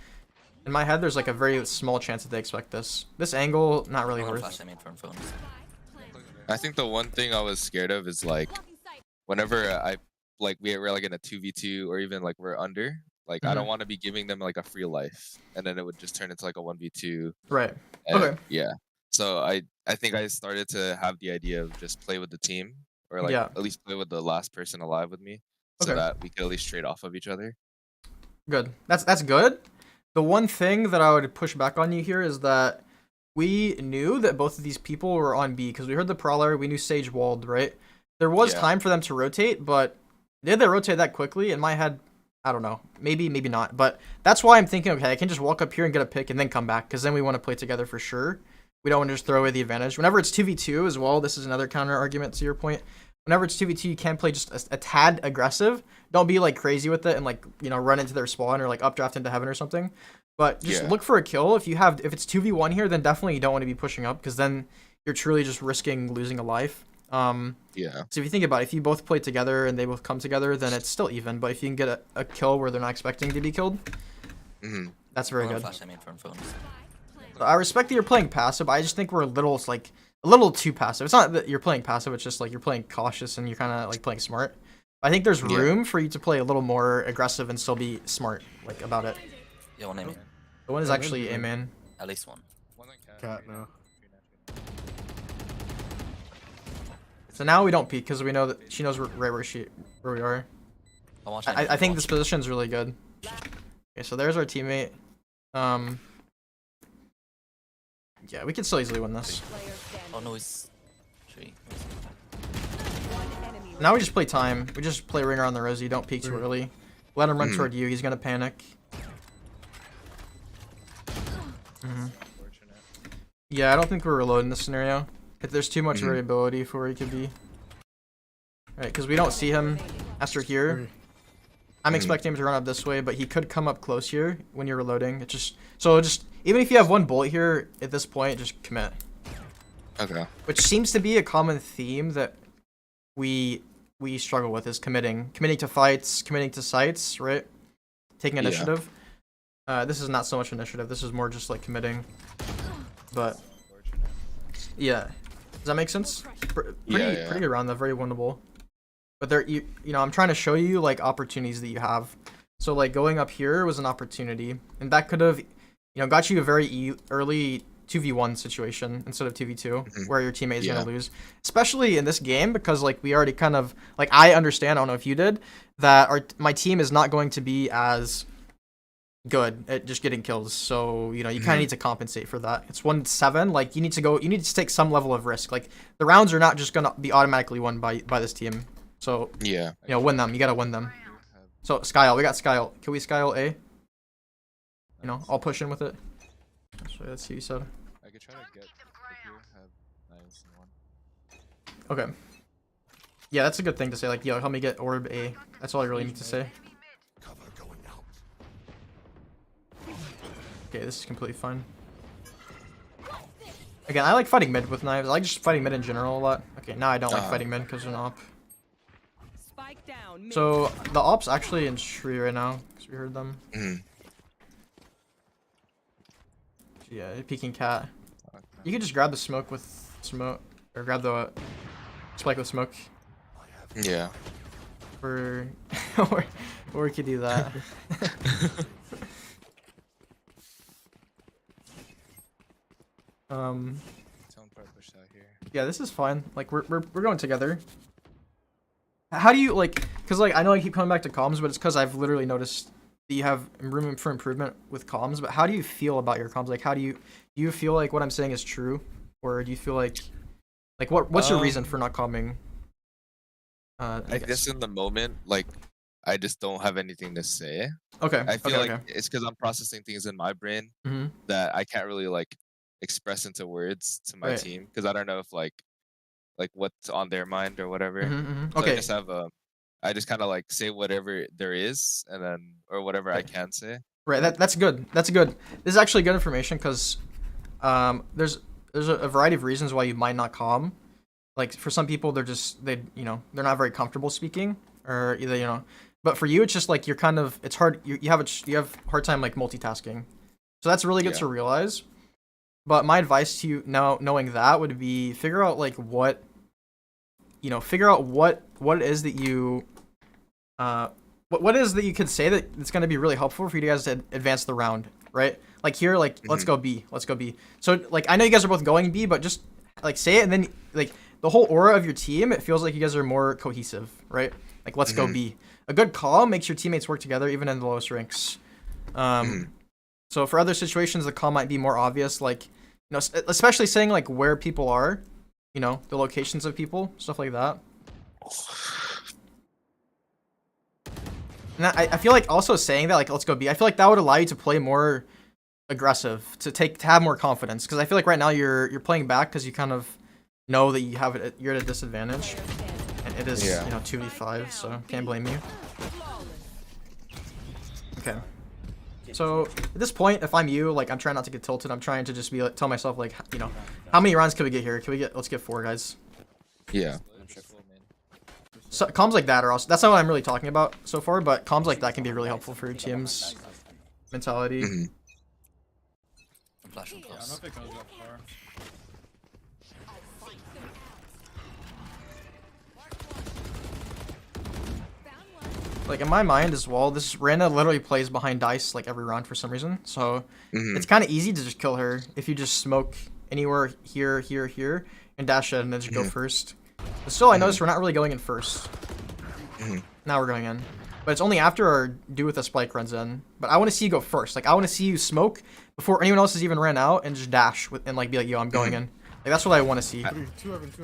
In my head, there's like a very small chance that they expect this. This angle, not really worth. I think the one thing I was scared of is like, whenever we're like in a 2v2 or even like we're under, like I don't want to be giving them like a free life, and then it would just turn into like a 1v2. Right. Okay. Yeah. So I think I started to have the idea of just play with the team, or like at least play with the last person alive with me, so that we could at least trade off of each other. Good. That's good. The one thing that I would push back on you here is that we knew that both of these people were on B because we heard the Prowler, we knew Sage walled, right? There was time for them to rotate, but did they rotate that quickly? In my head, I don't know. Maybe not. But that's why I'm thinking, okay, I can just walk up here and get a pick and then come back, because then we want to play together for sure. We don't want to just throw away the advantage. Whenever it's 2v2 as well, this is another counter argument to your point. Whenever it's 2v2, you can play just a tad aggressive. Don't be like crazy with it and like, you know, run into their spawn or like updraft into heaven or something. But just look for a kill. If it's 2v1 here, then definitely you don't want to be pushing up, because then you're truly just risking losing a life. So if you think about it, if you both play together and they both come together, then it's still even. But if you can get a kill where they're not expecting to be killed, that's very good. I respect that you're playing passive. But I just think we're a little a little too passive. It's not that you're playing passive. It's just like you're playing cautious and you're kind of like playing smart. I think there's room for you to play a little more aggressive and still be smart like about it. Yeah, one name. The one is actually A man. At least one. Cat now. So now we don't peek because we know that she knows right where we are. I'll watch I think this position is really good. Okay, so there's our teammate. Yeah, we can still easily win this. Oh no, he's tree. Now we just play time. We just play right around the Rosie. Don't peek too early. Let him run toward you. He's gonna panic. Yeah, I don't think we're reloading this scenario. If there's too much variability for where he could be. Right, because we don't see him after here. I'm expecting him to run up this way, but he could come up close here when you're reloading. It's just even if you have one bullet here at this point, just commit. Okay. Which seems to be a common theme that we struggle with is committing to fights, committing to sites, right? Taking initiative. This is not so much initiative. This is more just like committing. But yeah, does that make sense? Pretty good round. They're very winnable. But there, you know, I'm trying to show you like opportunities that you have. So like going up here was an opportunity, and that could have, got you a very early 2v1 situation instead of 2v2 where your teammate is gonna lose. Especially in this game because like we already kind of like I understand. I don't know if you did that. My team is not going to be as good at just getting kills, so you kind of need to compensate for that. It's 1-7. Like you need to take some level of risk. Like the rounds are not just gonna be automatically won by this team. So win them. You gotta win them. So Skyle, we got Skyle. Can we Skyle A? I'll push in with it. Actually, let's see what you said. I could try to get here, have 9s and 1. Okay. Yeah, that's a good thing to say. Like, yo, help me get orb A. That's all I really need to say. Okay, this is completely fine. Again, I like fighting mid with knives. I like just fighting mid in general a lot. Okay, now I don't like fighting mid because of an op. So, the op's actually in tree right now, because we heard them. Yeah, peeking cat. You can just grab the smoke with smoke, or grab the spike with smoke. Yeah. Or we could do that. Yeah, this is fine. Like we're going together. How do you like? Cause like I know I keep coming back to comms, but it's cause I've literally noticed that you have room for improvement with comms. But how do you feel about your comms? Like, how do you feel like what I'm saying is true, or do you feel like what's your reason for not calming? I guess in the moment, like I just don't have anything to say. Okay. I feel like it's because I'm processing things in my brain that I can't really like express into words to my team because I don't know if like what's on their mind or whatever. So Okay. I just kind of like say whatever there is and then or whatever I can say. Right. That's good. That's good. This is actually good information because there's a variety of reasons why you might not calm. Like for some people, they're not very comfortable speaking, or either But for you, it's just like it's hard. You have hard time like multitasking. So that's really good to realize. But my advice to you now, knowing that, would be figure out like what it is that you what is that you could say that it's going to be really helpful for you guys to advance the round, right? Like here, like let's go B. So like I know you guys are both going B, but just like say it, and then like the whole aura of your team, it feels like you guys are more cohesive, right? Like let's go B. A good call makes your teammates work together even in the lowest ranks. So for other situations, the call might be more obvious, like especially saying like where people are, the locations of people, stuff like that. And I feel like also saying that, like, let's go B, I feel like that would allow you to play more aggressive, to have more confidence. Because I feel like right now you're playing back because you kind of know that you're at a disadvantage. And it is, 2v5, so can't blame you. Okay. So at this point, if I'm you, like I'm trying not to get tilted. I'm trying to just be tell myself like, how many rounds can we get here? Let's get 4, guys. Yeah. So comms like that are also, that's not what I'm really talking about so far, but comms like that can be really helpful for your team's mentality. Flashing Yeah, I don't know close. if it goes that far. Like in my mind as well, this Reyna literally plays behind dice like every round for some reason. So Mhm. it's kind of easy to just kill her if you just smoke anywhere here, here, here, and dash in and then just go first. But still, I noticed we're not really going in first. Now we're going in. But it's only after our do with the spike runs in. But I want to see you go first. Like I want to see you smoke before anyone else has even ran out and just dash with, and like be like, yo, I'm going in. Like that's what I want to see.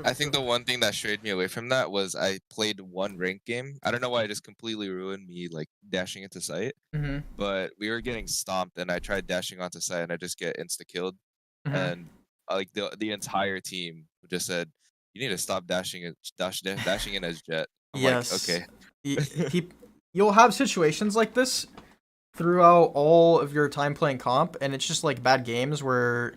I think the one thing that strayed me away from that was I played one ranked game. I don't know why it just completely ruined me like dashing into sight. Mm-hmm. But we were getting stomped, and I tried dashing onto site, and I just get insta killed. Mm-hmm. And like the entire team just said, "You need to stop dashing in as Jett." I'm Yes. like, okay. You'll have situations like this throughout all of your time playing comp, and it's just like bad games where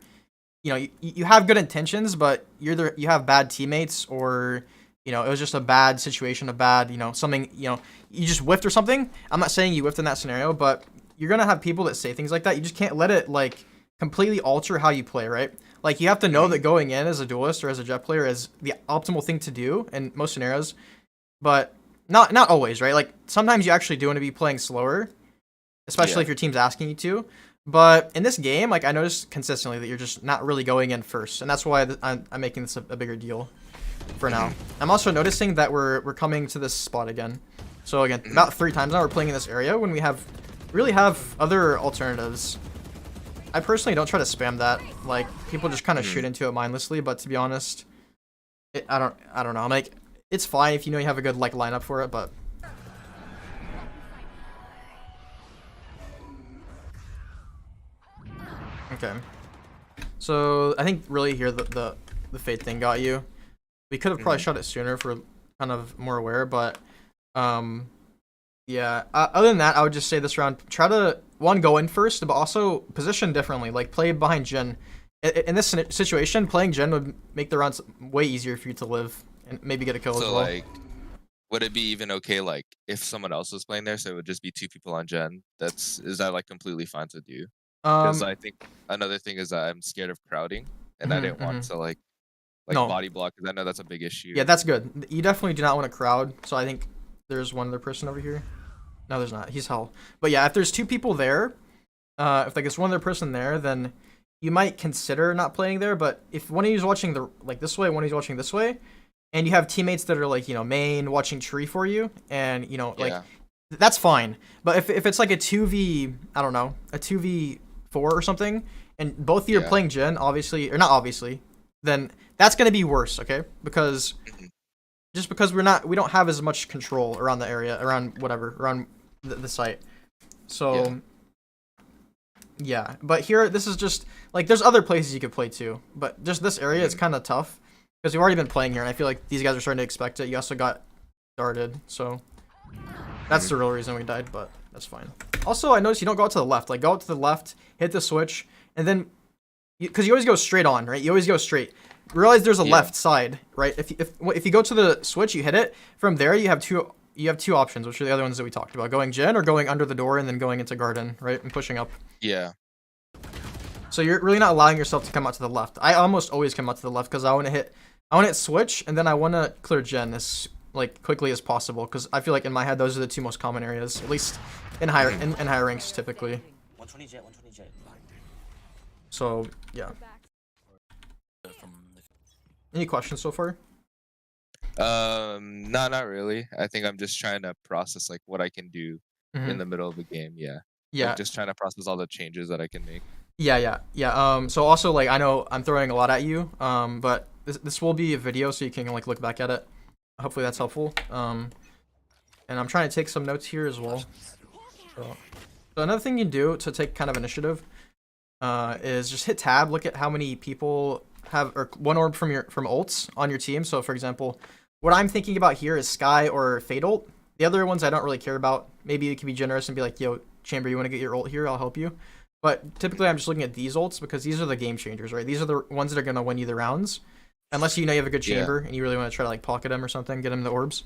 you know you have good intentions, but you have bad teammates, or you know it was just a bad situation, a bad something you just whiffed or something. I'm not saying you whiffed in that scenario, but you're gonna have people that say things like that. You just can't let it like completely alter how you play, right? Like you have to know that going in as a duelist or as a Jett player is the optimal thing to do in most scenarios, but not always, right? Like sometimes you actually do want to be playing slower, especially if your team's asking you to. But in this game, like I noticed consistently that you're just not really going in first, and that's why I'm making this a bigger deal for now. I'm also noticing that we're coming to this spot again. So again, about 3 times now we're playing in this area when we really have other alternatives. I personally don't try to spam that. Like people just kind of shoot into it mindlessly, but to be honest, I don't know. I'm like, it's fine if you know you have a good like lineup for it, but okay. So I think really here the fade thing got you. We could have probably shot it sooner if we're kind of more aware, but yeah. Other than that, I would just say this round try to go in first, but also position differently. Like play behind Jhin. In this situation, playing Jhin would make the rounds way easier for you to live and maybe get a kill as So well. like, would it be even okay like if someone else was playing there, so it would just be 2 people on Jhin? Is that like completely fine to do? Because I think another thing is that I'm scared of crowding, and I didn't want to like No. body block, because I know that's a big issue. Yeah, that's good. You definitely do not want to crowd. So I think there's one other person over here. No, there's not. He's hell. But yeah, if there's 2 people there, if like it's one other person there, then you might consider not playing there. But if one of you is watching this way, one of you is watching this way, and you have teammates that are like main watching tree for you, and like that's fine. But if it's like a 2v, I don't know, a 2v4 or something, and both of you are playing Jhin, obviously, or not obviously, then that's gonna be worse, okay? Because just because we don't have as much control around the area, around the site. So yeah, but here this is just like there's other places you could play too, but just this area is kind of tough because we've already been playing here, and I feel like these guys are starting to expect it. You also got darted, so that's the real reason we died, but that's fine. Also, I noticed you don't go out to the left. Like go out to the left, hit the switch, and then because you always go straight on, right? You always go straight. Realize there's a left side, right? If you go to the switch, you hit it. From there, you have two options, which are the other ones that we talked about: going Jhin or going under the door and then going into garden, right, and pushing up. Yeah. So you're really not allowing yourself to come out to the left. I almost always come out to the left because I want to hit switch, and then I want to clear Jhin as like quickly as possible because I feel like in my head those are the 2 most common areas, at least in higher higher ranks typically. 120 Jett, 120 Jett. So yeah. Any questions so far? No, not really. I think I'm just trying to process like what I can do in the middle of the game. Yeah. Yeah. Like, just trying to process all the changes that I can make. Yeah. So also like I know I'm throwing a lot at you. But this will be a video so you can like look back at it. Hopefully that's helpful. And I'm trying to take some notes here as well. So another thing you can do to take kind of initiative is just hit tab. Look at how many people have or 1 orb from ults on your team. So for example, what I'm thinking about here is Sky or Fade ult. The other ones I don't really care about. Maybe you can be generous and be like, yo, Chamber, you want to get your ult here? I'll help you. But typically I'm just looking at these ults because these are the game changers, right? These are the ones that are going to win you the rounds. Unless you know you have a good chamber and you really want to try to like pocket him or something, get him the orbs.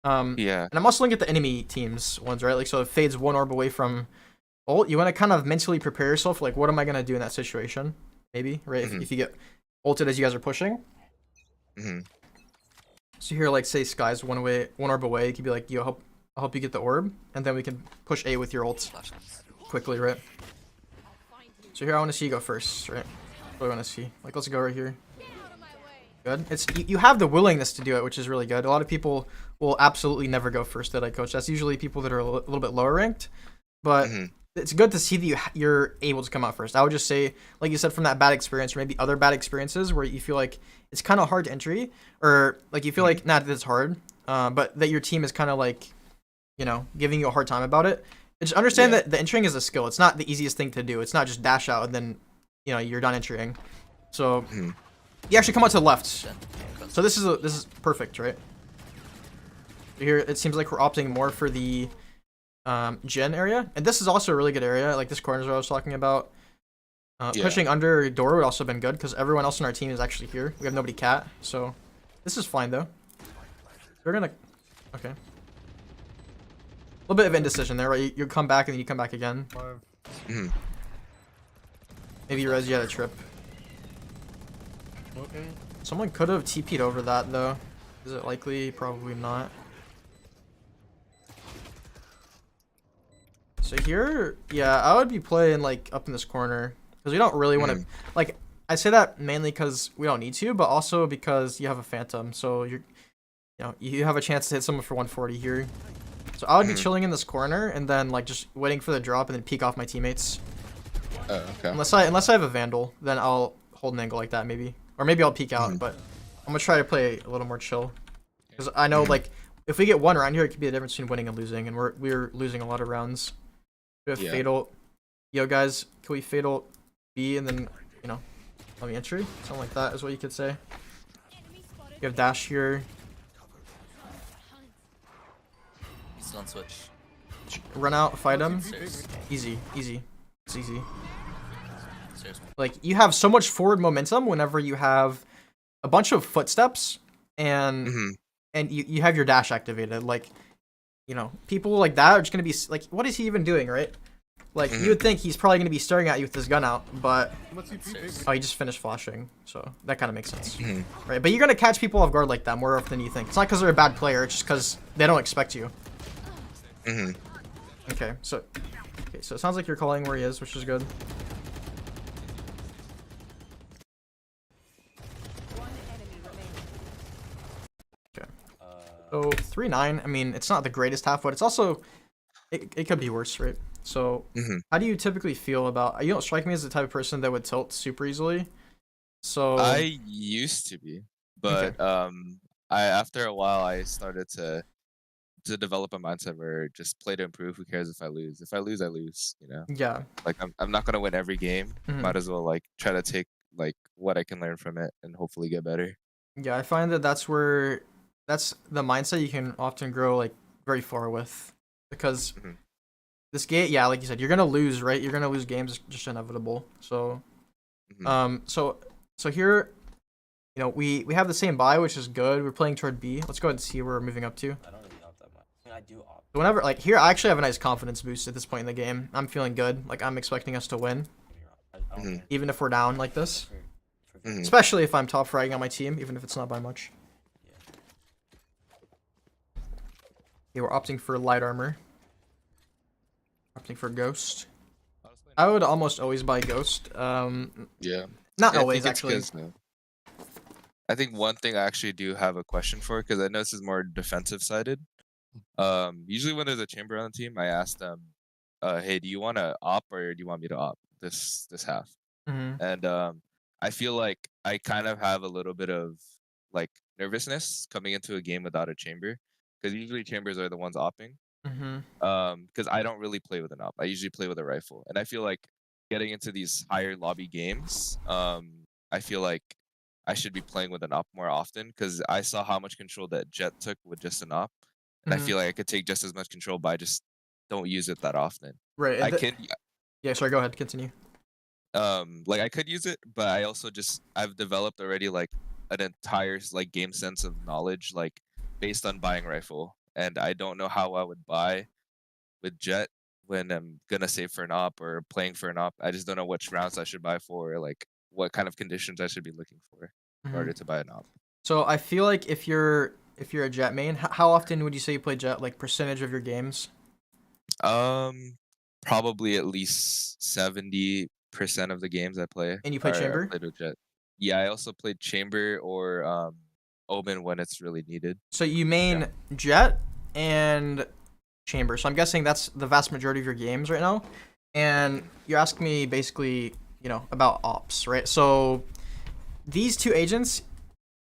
And I'm also looking at the enemy teams ones, right? Like so it fades 1 orb away from ult, you want to kind of mentally prepare yourself. Like, what am I gonna do in that situation? Maybe, right? If you get ulted as you guys are pushing. So here, like, say Sky's one orb away, you could be like, yo, I'll help you get the orb, and then we can push A with your ult Flash this. quickly, right? So here, I want to see you go first, right? What do I want to see? Like, let's go right here. Good. It's you have the willingness to do it, which is really good. A lot of people will absolutely never go first that I coach. That's usually people that are a little bit lower ranked, but it's good to see that you're able to come out first. I would just say, like you said, from that bad experience or maybe other bad experiences where you feel like it's kind of hard to entry, or like you feel like not that it's hard, but that your team is kind of like, you know, giving you a hard time about it. Just understand that the entering is a skill. It's not the easiest thing to do. It's not just dash out and then, you know, you're done entering. So you actually come out to the left. So this is perfect, right? Here it seems like we're opting more for the gen area, and this is also a really good area. Like this corner is what I was talking about. Pushing under door would also have been good because everyone else on our team is actually here. We have nobody cat, so this is fine though. We're gonna okay. A little bit of indecision there, right? You come back and then you come back again. Maybe you realize you had a trip. Okay. Someone could have TP'd over that though. Is it likely? Probably not. So here, yeah, I would be playing like up in this corner because we don't really want to. Like, I say that mainly because we don't need to, but also because you have a phantom, so you have a chance to hit someone for 140 here. So I would be chilling in this corner and then like just waiting for the drop and then peek off my teammates. Oh, okay. Unless I have a vandal, then I'll hold an angle like that maybe, or maybe I'll peek out. But I'm gonna try to play a little more chill because I know like if we get one round here, it could be the difference between winning and losing, and we're losing a lot of rounds. We have fatal. Yo guys, can we fatal B and then on the entry? Something like that is what you could say. You have dash here. He's on switch. Run out, fight him. Stairs. Easy. It's easy. Stairs. Like you have so much forward momentum whenever you have a bunch of footsteps and you have your dash activated. Like, people like that are just gonna be like, what is he even doing, right? Like you would think he's probably gonna be staring at you with his gun out, but oh, he just finished flashing, so that kind of makes sense, right? But you're gonna catch people off guard like that more often than you think. It's not because they're a bad player; it's just because they don't expect you. Okay, so it sounds like you're calling where he is, which is good. Okay. So 3-9. I mean, it's not the greatest half, but it's also it could be worse, right? So how do you typically feel about? You don't strike me as the type of person that would tilt super easily. So I used to be, but I after a while I started to develop a mindset where just play to improve. Who cares if I lose? If I lose, I lose. Yeah. Like I'm not gonna win every game. Might as well like try to take like what I can learn from it and hopefully get better. Yeah, I find that that's the mindset you can often grow like very far with, because this game, yeah, like you said, you're gonna lose, right? You're gonna lose games, it's just inevitable. So, so here, we have the same buy, which is good. We're playing toward B. Let's go ahead and see where we're moving up to. I don't really opt that much. I mean, I do opt. Whenever, like here, I actually have a nice confidence boost at this point in the game. I'm feeling good. Like I'm expecting us to win, even if we're down like this. Especially if I'm top fragging on my team, even if it's not by much. Yeah, we're opting for light armor. Opting for ghost. I would almost always buy ghost. Yeah. Not always, actually. I think one thing I actually do have a question for, because I know this is more defensive sided. Usually when there's a chamber on the team, I ask them, hey, do you want to op or do you want me to op this half? And I feel like I kind of have a little bit of like nervousness coming into a game without a chamber, because usually chambers are the ones opting. Because I don't really play with an op. I usually play with a rifle, and I feel like getting into these higher lobby games, I feel like I should be playing with an op more often, because I saw how much control that Jett took with just an op, and I feel like I could take just as much control, but I just don't use it that often. Right. I can. Yeah. Sorry. Go ahead. Continue. Like I could use it, but I also I've developed already like an entire like game sense of knowledge, like based on buying rifle, and I don't know how I would buy with Jett when I'm gonna save for an op or playing for an op. I just don't know which rounds I should buy for, or like what kind of conditions I should be looking for in Mhm. order to buy an op. So I feel like if you're a Jett main, how often would you say you play Jett? Like percentage of your games? Probably at least 70% of the games I play And you play are chamber? played with Jett. Yeah, I also played chamber or Omen when it's really needed. So you main Jett and chamber. So I'm guessing that's the vast majority of your games right now. And you're asking me basically, about ops, right? So these two agents,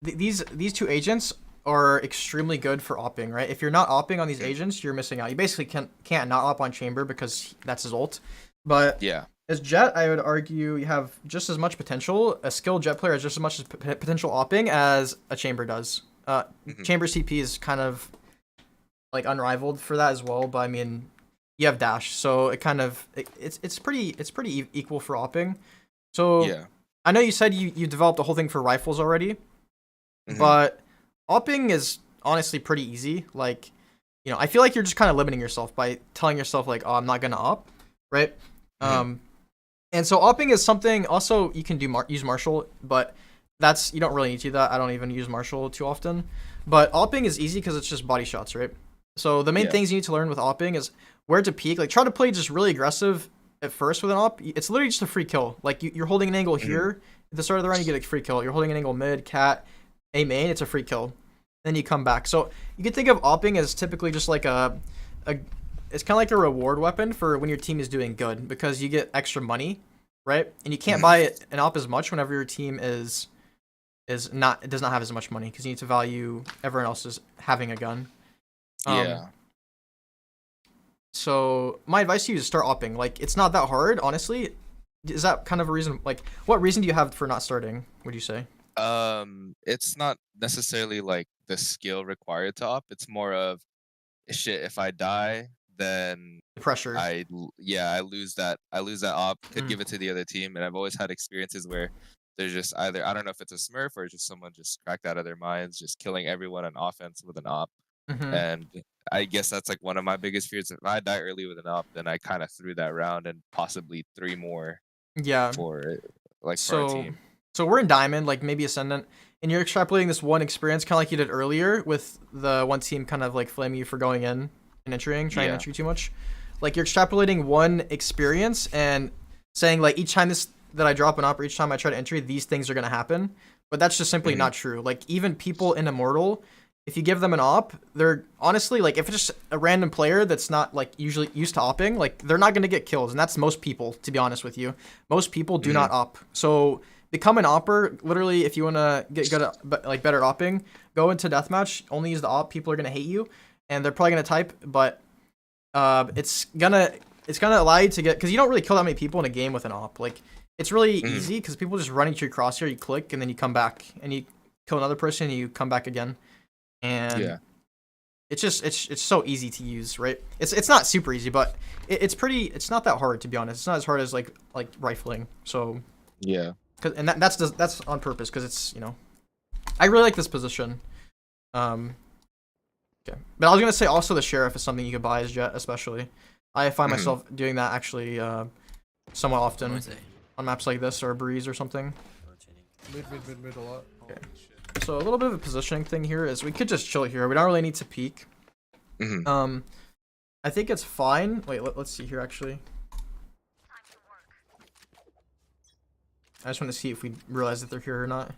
these two agents are extremely good for opping, right? If you're not opping on these agents, you're missing out. You basically can't not op on chamber because that's his ult. But Yeah. as Jett, I would argue you have just as much potential. A skilled Jett player has just as much potential opping as a chamber does. Chamber CP is kind of like unrivaled for that as well. But I mean, you have dash, so it's pretty equal for opping. So Yeah. I know you said you developed the whole thing for rifles already, but opping is honestly pretty easy. Like, I feel like you're just kind of limiting yourself by telling yourself like, oh, I'm not gonna op, right? And so opping is something also you can do use Marshall, but you don't really need to do that. I don't even use Marshall too often. But opping is easy because it's just body shots, right? So the main things you need to learn with opping is where to peek. Like try to play just really aggressive at first with an op. It's literally just a free kill. Like you're holding an angle here at the start of the round, you get a free kill. You're holding an angle mid, cat, A main, it's a free kill. Then you come back. So you can think of opping as typically just like it's kind of like a reward weapon for when your team is doing good because you get extra money, right? And you can't buy an op as much whenever your team does not have as much money because you need to value everyone else's having a gun. So my advice to you is start opping. Like it's not that hard, honestly. Is that kind of a reason? Like, what reason do you have for not starting? Would you say? It's not necessarily like the skill required to op. It's more of shit. If I die, then The pressure. I lose that op. Could give it to the other team, and I've always had experiences where there's just either I don't know if it's a Smurf or just someone just cracked out of their minds, just killing everyone on offense with an op. And I guess that's like one of my biggest fears. If I die early with an op, then I kind of threw that round and possibly 3 more. Yeah. For our team. So we're in Diamond, like maybe Ascendant, and you're extrapolating this one experience, kind of like you did earlier with the one team kind of like flaming you for going in and trying to entry too much. Like you're extrapolating one experience and saying like each time that I drop an op or each time I try to entry, these things are gonna happen. But that's just simply not true. Like even people in Immortal, if you give them an op, they're honestly like if it's just a random player that's not like usually used to opping, like they're not gonna get kills, and that's most people. To be honest with you, most people do not op. So become an opper. Literally, if you wanna get good at like better at opping, go into deathmatch. Only use the op. People are gonna hate you, and they're probably gonna type. But it's gonna allow you to get because you don't really kill that many people in a game with an op. Like it's really easy because people just run into your crosshair. You click and then you come back and you kill another person. And you come back again. And it's just it's so easy to use, right? It's not super easy, but it's not that hard, to be honest. It's not as hard as like rifling. So and that's on purpose because it's I really like this position. Okay, but I was gonna say also the sheriff is something you could buy as Jett, especially. I find myself doing that actually somewhat often on maps like this or Breeze or something. Mid a lot. Okay. So a little bit of a positioning thing here is we could just chill here. We don't really need to peek. I think it's fine. Wait, let's see here actually. I just want to see if we realize that they're here or not.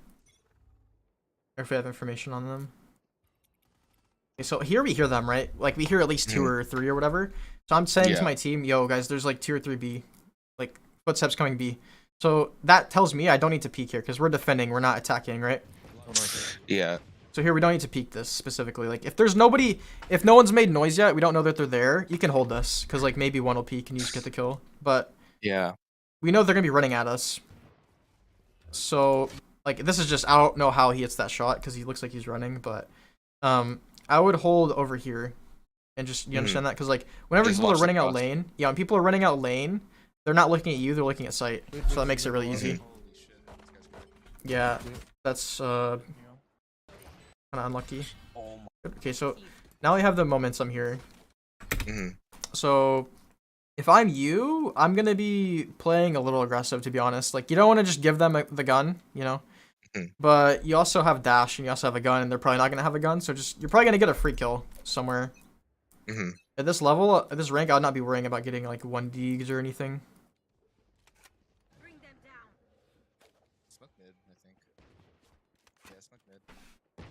Or if we have information on them. Okay, so here we hear them, right? Like we hear at least 2 or 3 or whatever. So I'm saying to my team, yo guys, there's like 2 or 3 B. Like footsteps coming B. So that tells me I don't need to peek here because we're defending, we're not attacking, right? Yeah. So here we don't need to peek this specifically. Like if there's nobody, if no one's made noise yet, we don't know that they're there. You can hold this because like maybe one will peek and you just get the kill. But we know they're gonna be running at us. So like this is just I don't know how he hits that shot because he looks like he's running. But I would hold over here and just you understand that because like whenever people are running out lane, when people are running out lane, they're not looking at you, they're looking at sight. So that makes it really easy. Yeah, that's kind of unlucky. Okay, so now we have the momentum here. So If I'm you, I'm gonna be playing a little aggressive, to be honest. Like, you don't want to just give them the gun, you know? Mhm. But you also have dash, and you also have a gun, and they're probably not gonna have a gun, so you're probably gonna get a free kill somewhere. Mhm. At this level, at this rank, I would not be worrying about getting, like, 1Ds or anything. Bring them down. Smoke mid, I think. Yeah, smoke mid.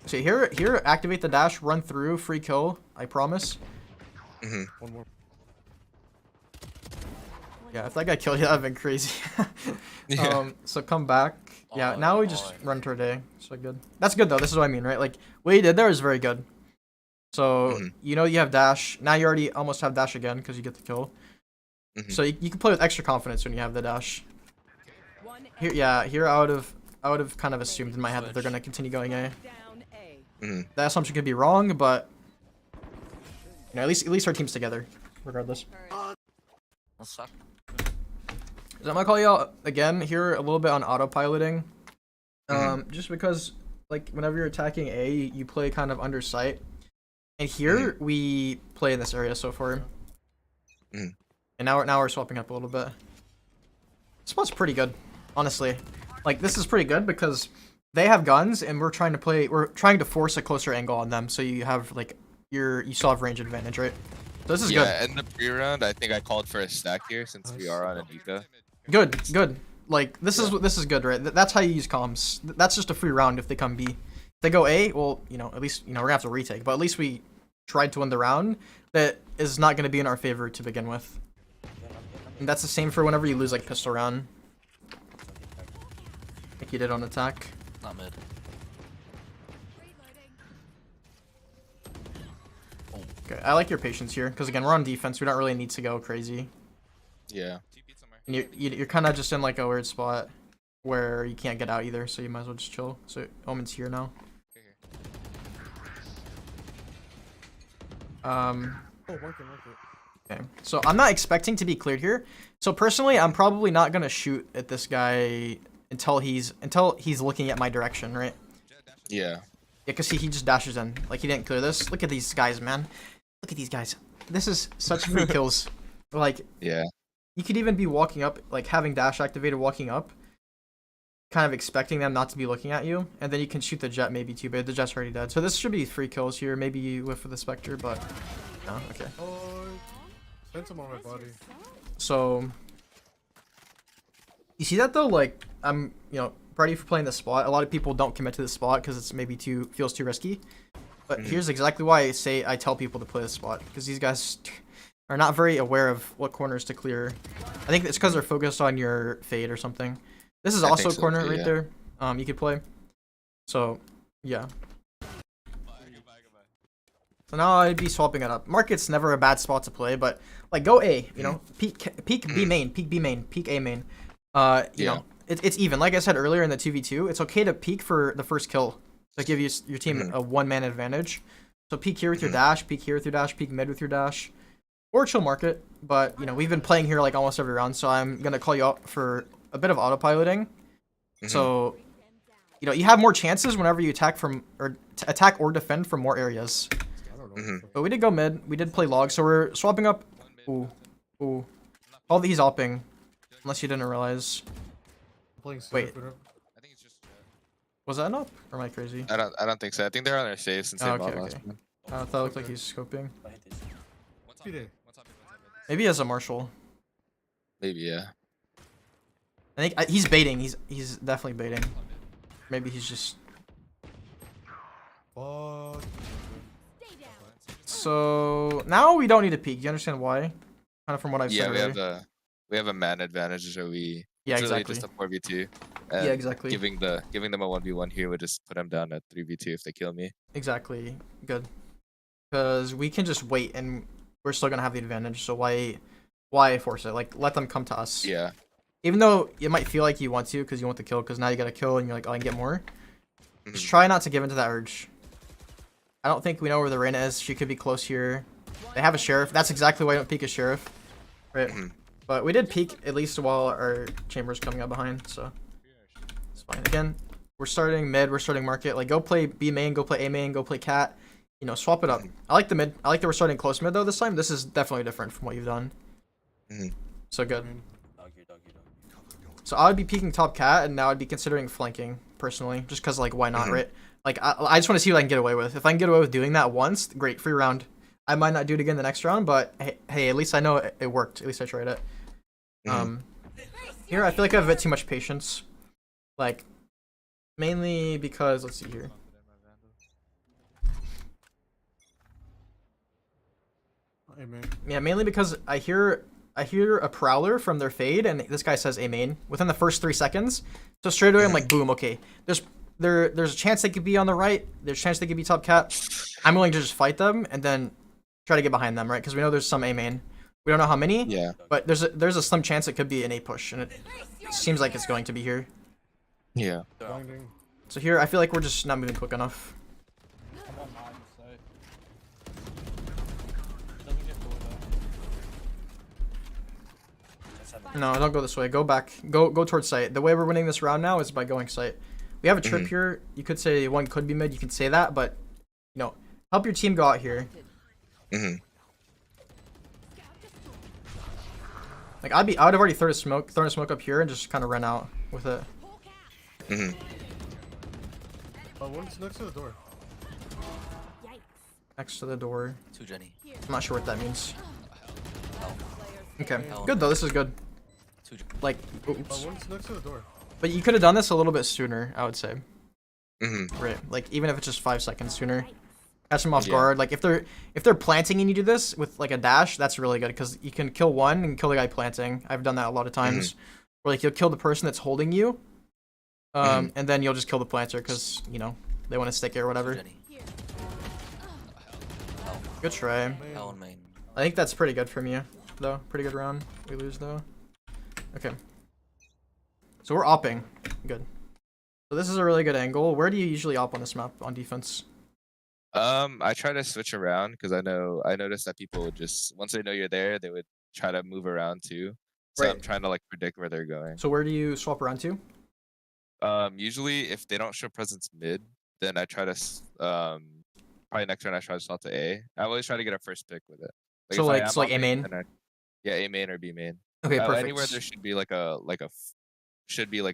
So here, activate the dash, run through, free kill, I promise. Mhm. One more. Yeah, if that guy killed you, that'd been crazy. Yeah. So come back. Yeah, Oh, now we just boy. run to our day. So good. That's good though. This is what I mean, right? Like what you did there is very good. So Mhm. you know you have dash. Now you already almost have dash again because you get the kill. Mhm. So you can play with extra confidence when you have the dash. One Here, yeah, here I would have kind of assumed in my head that they're gonna continue going A. down A. Mhm. That assumption could be wrong, but you know, at least our team's together, regardless. Let's suck. So I'm gonna call you out again here a little bit on autopiloting. Just because like whenever you're attacking A, you play kind of under sight. And here we play in this area so far. Mhm. And now we're swapping up a little bit. This spot's pretty good, honestly. Like this is pretty good because they have guns and we're trying to force a closer angle on them so you have like you still have range advantage, right? So this is Yeah, in the pre-round, I think I called for a stack here since we are on Anika. good. Like this is good, right? That's how you use comms. That's just a free round if they come B. If they go A, well, you know, at least, you know, we're gonna have to retake, but at least we tried to win the round. That is not gonna be in our favor to begin with. And that's the same for whenever you lose like pistol round. Like you did on attack. Not mid. Reloading. Okay, I like your patience here, because again, we're on defense. We don't really need to go crazy. Yeah. And you're kind of just in like a weird spot where you can't get out either, so you might as well just chill. So Omen's here now. Oh, work it. Okay, so I'm not expecting to be cleared here. So personally, I'm probably not gonna shoot at this guy until he's looking at my direction, right? Yeah. Yeah, because he just dashes in. Like, he didn't clear this. Look at these guys, man. Look at these guys. This is such free kills. Like, Yeah. you could even be walking up, like, having dash activated, walking up, kind of expecting them not to be looking at you, and then you can shoot the Jett maybe too, but the Jett's already dead. So this should be free kills here. Maybe you whiff with the Spectre, but... No? Okay. Oh, spend some on my body. So... You see that, though? Like, I'm, you know, ready for playing this spot. A lot of people don't commit to this spot because it's maybe feels too risky. But here's exactly why I tell people to play this spot, because these guys are not very aware of what corners to clear. I think it's because they're focused on your fade or something. This is I also think a so corner too, right yeah. there. You could play. So, yeah. So now I'd be swapping it up. Market's never a bad spot to play, but like go A, you know, peek B main, peek B main, peek A main. You know, it's even. Like I said earlier in the 2v2, it's okay to peek for the first kill to give your team a one-man advantage. So peek here with your dash, peek here with your dash, peek mid with your dash, or chill market. But you know, we've been playing here like almost every round, so I'm gonna call you out for a bit of autopiloting. So, you know, you have more chances whenever you attack attack or defend from more areas. I don't know. But we did go mid. We did play log, so we're swapping up. Ooh. All these opping, unless you didn't realize. I'm playing Wait. Surf. I think it's just. Was that an op? Or am I crazy? I don't think so. I think they're on their save since they Oh, bought okay, last okay. one. I thought it looked like he's scoping. I hit this. Be there. Maybe as a marshal. Maybe, yeah. I think he's baiting. He's definitely baiting. Maybe he's just. Fuck. Stay down. So now we don't need to peek. Do you understand why? Kind of from what I've Yeah, said we earlier. have we have a man advantage, so we Yeah, it's really exactly. just a 4v2. Yeah, And exactly. Giving them a 1v1 here would just put them down at 3v2 if they kill me. Exactly. Good. Because we can just wait and we're still gonna have the advantage. So why force it? Like, let them come to us. Yeah. Even though it might feel like you want to because you want the kill, because now you got a kill and you're like, oh, I can get more. Just try not to give into that urge. I don't think we know where the Reyna is. She could be close here. They have a sheriff. That's exactly why I don't peek a sheriff. Right. But we did peek at least while our chamber's coming up behind, so it's fine. Again, we're starting mid, we're starting market. Like, go play B main, go play A main, go play cat. You know, swap it up. I like the mid. I like that we're starting close mid though this time. This is definitely different from what you've done. So good. Dog here, dog here, dog here. So I would be peeking top cat, and now I'd be considering flanking personally, just cause like why not, right? Like I just want to see what I can get away with. If I can get away with doing that once, great, free round. I might not do it again the next round, but hey, at least I know it worked. At least I tried it. Here I feel like I have a bit too much patience, like mainly because let's see here. Hey, man. Yeah, mainly because I hear a prowler from their fade, and this guy says A main within the first 3 seconds. So straight away I'm like, boom, okay. There's a chance they could be on the right. There's a chance they could be top cat. I'm willing to just fight them and then try to get behind them, right? Because we know there's some A main. We don't know how many. Yeah. But there's a slim chance it could be an A push, and it seems like it's going to be here. Yeah. Blinding. So here I feel like we're just not moving quick enough. I'm on mine side. Doesn't get below that. Let's have a No, don't go this way. Go back. Go towards site. The way we're winning this round now is by going site. We have a trip here. You could say one could be mid. You can say that, but you know, help your team go out here. Like I would have already thrown a smoke up here and just kind of run out with it. Oh, one's next to the door. Yikes. Next to the door. 2 Jenny. I'm not sure what that means. Hell. Okay, good though. This is good. 2 Jenny. Like, Oh, oops. one's next to the door. But you could have done this a little bit sooner, I would say. Mm-hmm. Right. Like even if it's just 5 seconds sooner. Catch them off Yeah. guard. Like if they're planting and you do this with like a dash, that's really good because you can kill one and kill the guy planting. I've done that a lot of times. Where like you'll kill the person that's holding you, and then you'll just kill the planter because you know they want to stick it or 2 whatever. Jenny. Hell. Good try. Hell and main. I think that's pretty good from you, though. Pretty good round. We lose though. Okay. So we're opping. Good. So this is a really good angle. Where do you usually op on this map on defense? I try to switch around because I noticed that people would just once they know you're there, they would try to move around too. So I'm Right. trying to like predict where they're going. So where do you swap around to? Usually if they don't show presence mid, then I try to probably next round I try to swap to A. I always try to get a first pick with it. So if I like am so like A off main. then yeah, A main or B main. Okay, perfect. Anywhere there should be like a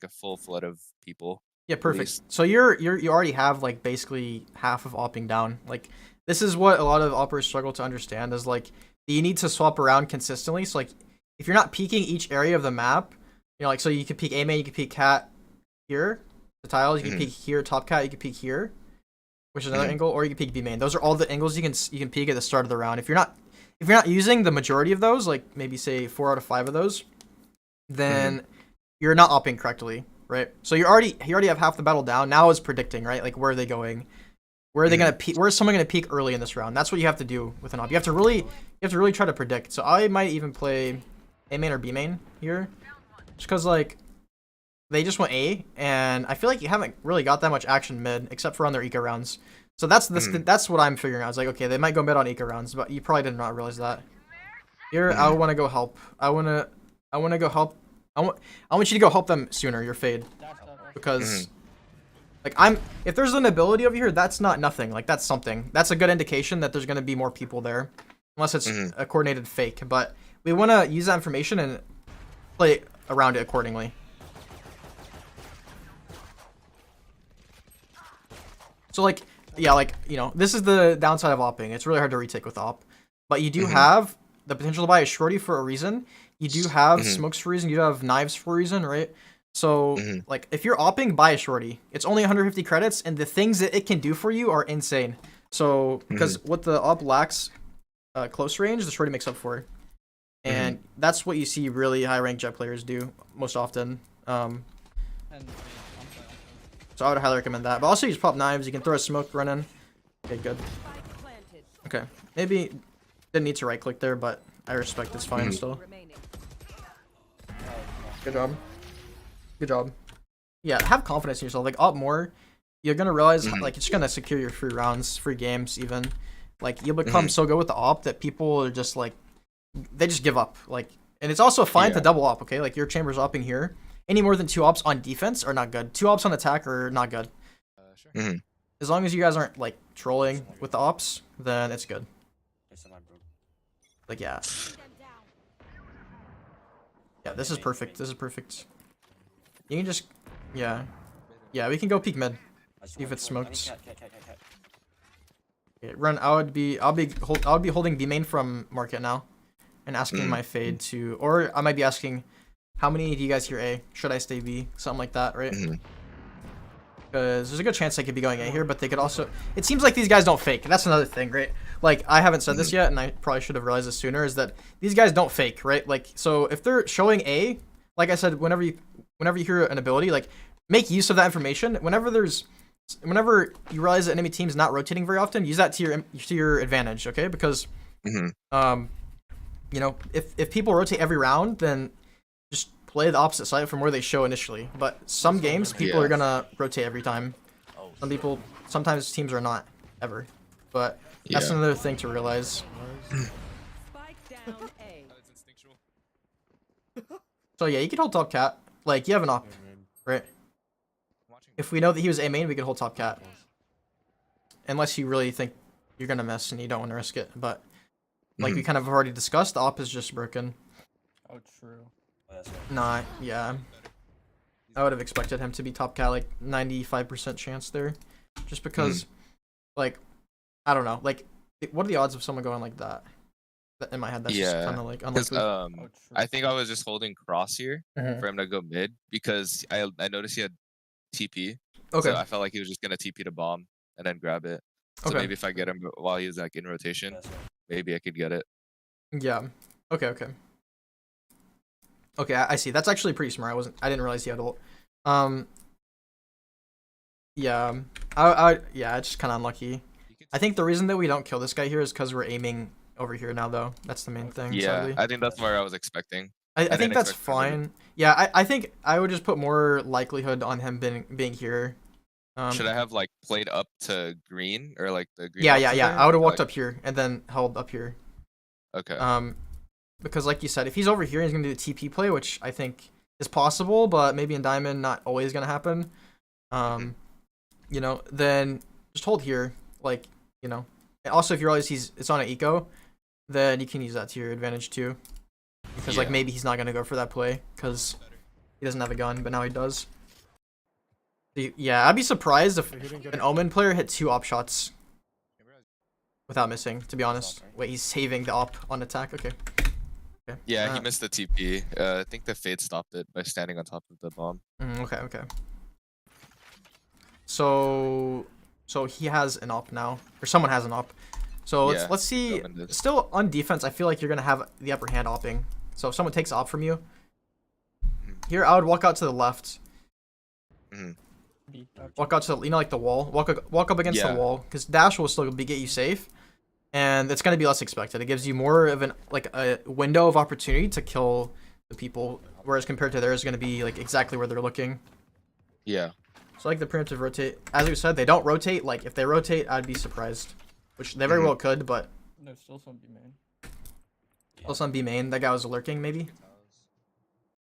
full flood of people. Yeah, perfect. least. So you already have like basically half of opping down. Like this is what a lot of operators struggle to understand is like you need to swap around consistently. So like if you're not peeking each area of the map, you know, like so you could peek A main, you could peek cat here, the tiles, you can peek here, top cat, you can peek here, which is another angle, or you can peek B main. Those are all the angles you can peek at the start of the round. If you're not using the majority of those, like maybe say 4 out of 5 of those, then you're not opping correctly. Right, so you already have half the battle down. Now it's predicting, right? Like where are they going? Where are they gonna peek? Where is someone gonna peek early in this round? That's what you have to do with an op. You have to really try to predict. So I might even play A main or B main here, just because like they just went A, and I feel like you haven't really got that much action mid except for on their eco rounds. So that's what I'm figuring out. It's like okay, they might go mid on eco rounds, but you probably did not realize that. Here I want to go help. I want to go help. I want you to go help them sooner, your fade. Because like if there's an ability over here, that's not nothing. Like that's something. That's a good indication that there's gonna be more people there. Unless it's a coordinated fake. But we wanna use that information and play around it accordingly. So like yeah, like you know, this is the downside of opping. It's really hard to retake with op. But you do have the potential to buy a shorty for a reason. You do have smokes for a reason. You do have knives for a reason, right? So, like, if you're opping, buy a shorty. It's only 150 credits, and the things that it can do for you are insane. So, because what the op lacks close range, the shorty makes up for. And that's what you see really high-ranked Jett players do most often. And So I would highly recommend that. But also use pop knives. You can throw a smoke run in. Okay, good. Spike planted. Okay. Maybe didn't need to right-click there, but I respect it's fine still. Remaining. Good job. Good job. Yeah, have confidence in yourself. Like, op more, you're gonna realize, like, it's gonna secure your free rounds, free games, even. Like, you'll become so good with the op that people are just, like, they just give up. Like, and it's also fine to double op, okay? Like, your chamber's opping here. Any more than 2 ops on defense are not good. 2 ops on attack are not good. Sure. As long as you guys aren't, like, trolling with the ops, then it's good. There's someone broke. Like, yeah. Bring them down. Yeah, this is perfect. This is perfect. You can just, yeah, we can go peek mid. See if it's smoked. Okay, run. I'll be holding B main from market now, and asking my fade to, or I might be asking, how many do you guys hear A? Should I stay B? Something like that, right? Because there's a good chance they could be going A here, but they could also. It seems like these guys don't fake. That's another thing, right? Like, I haven't said this yet, and I probably should have realized this sooner, is that these guys don't fake, right? Like, so if they're showing A, like I said, whenever you hear an ability, like, make use of that information. Whenever you realize that enemy team's not rotating very often, use that to your advantage, okay? Because, you know, if people rotate every round, then just play the opposite side from where they show initially. But some games, people are gonna rotate every time. Sometimes teams are not, ever. But that's another thing to realize. Spike down A. So yeah, you can hold top cat. Like, you have an op, right? If we know that he was A main, we could hold top cat. Unless you really think you're gonna miss and you don't want to risk it. But like we kind of already discussed, the op is just broken. Oh, true. Nah, yeah. I would have expected him to be top cat, like 95% chance there. Just because, like, I don't know. Like, what are the odds of someone going like that? In my head, that's just kind of like unlikely. I think I was just holding cross here for him to go mid because I noticed he had TP. Okay. So I felt like he was just gonna TP to bomb and then grab it. So maybe if I get him while he was like in rotation, maybe I could get it. Yeah. Okay. Okay, I see. That's actually pretty smart. I didn't realize he had ult. Yeah. Yeah, it's just kind of unlucky. I think the reason that we don't kill this guy here is because we're aiming over here now, though. That's the main thing. Yeah, sadly. I think that's where I was expecting. I think that's fine. Yeah, I think I would just put more likelihood on him being here. Should I have like played up to green or like the green? Yeah. there? I would have walked up here and then held up here. Okay. Because like you said, if he's over here, he's gonna do the TP play, which I think is possible, but maybe in Diamond not always gonna happen. You know, then just hold here, like, you know. And also, if you realize it's on an eco, then you can use that to your advantage too. Because like maybe he's not gonna go for that play because he doesn't have a gun, but now he does. Yeah, I'd be surprised if an Omen player hit 2 op shots without missing. To be honest, wait, he's saving the op on attack. Okay. Yeah, he missed the TP. I think the fade stopped it by standing on top of the bomb. Okay. So he has an op now, or someone has an op. So let's see. Still on defense, I feel like you're gonna have the upper hand opping. So if someone takes op from you, here I would walk out to the left. Walk out to the, like the wall. Walk up against the wall, because dash will still get you safe, and it's gonna be less expected. It gives you more of a window of opportunity to kill the people, whereas compared to theirs, is gonna be like exactly where they're looking. Yeah. So like the primitive rotate, as we said, they don't rotate. Like if they rotate, I'd be surprised, which they very well could, but there's still some B main. Still some B main. That guy was lurking maybe.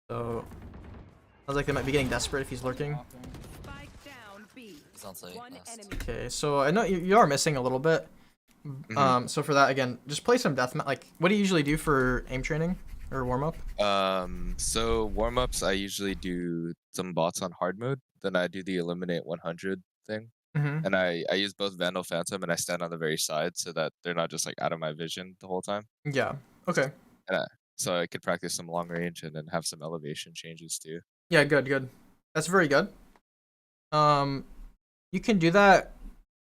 So sounds like they might be getting desperate if he's lurking. Spike down B. Sounds like One last. enemy. Okay, so I know you are missing a little bit. So for that, again, just play some deathmatch. Like, what do you usually do for aim training or warm up? So warm ups, I usually do some bots on hard mode. Then I do the eliminate 100 thing, and I use both Vandal Phantom and I stand on the very side so that they're not just like out of my vision the whole time. Yeah. Okay. So I could practice some long range and then have some elevation changes too. Yeah. Good. That's very good. You can do that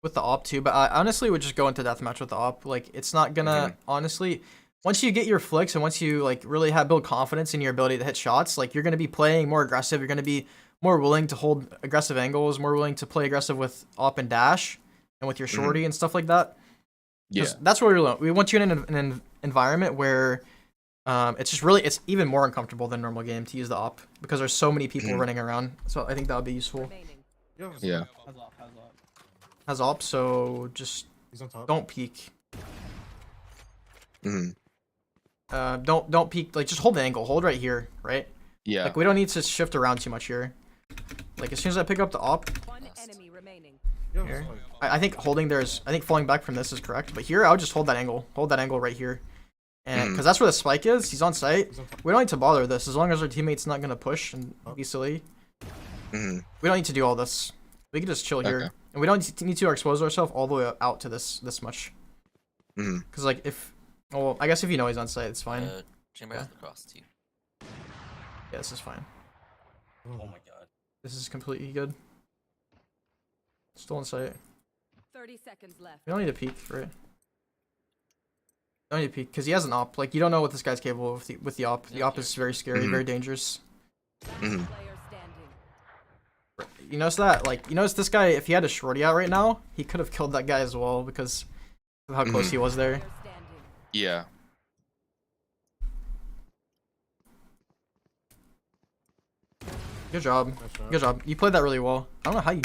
with the op too, but I honestly would just go into deathmatch with the op. Like, it's not gonna honestly. Once you get your flicks and once you like really build confidence in your ability to hit shots, like you're gonna be playing more aggressive. You're gonna be more willing to hold aggressive angles, more willing to play aggressive with op and dash, and with your shorty and stuff like that. Yeah, that's what we want you in an environment where it's even more uncomfortable than normal game to use the op because there's so many people running around. So I think that would be useful. Yeah. Has op, so just don't peek. Don't peek. Like, just hold the angle. Hold right here, right? Yeah. Like, we don't need to shift around too much here. Like, as soon as I pick up the op, One enemy remaining. here, I think holding I think falling back from this is correct. But here, I would just hold that angle. Hold that angle right here. And because that's where the spike is, he's on site. He's on top. We don't need to bother this as long as our teammate's not gonna push and be silly. Mhm. We don't need to do all this. We can just chill here, Okay. and we don't need to expose ourselves all the way out to this much. Mhm. Because like if, well, I guess if you know he's on site, it's fine. Chamber has the cross too. Yeah, this is fine. Oh my god. This is completely good. Still on site. 30 seconds left. We don't need to peek, right? Don't need to peek because he has an op. Like you don't know what this guy's capable of with the op. The Yeah, op is very scary, very dangerous. Last Mhm. player standing. You notice that? Like you notice this guy, if he had a shorty out right now, he could have killed that guy as well because of how close he was there. Player standing. Yeah. Good job. Nice shot. Good job. You played that really well. I don't know how you,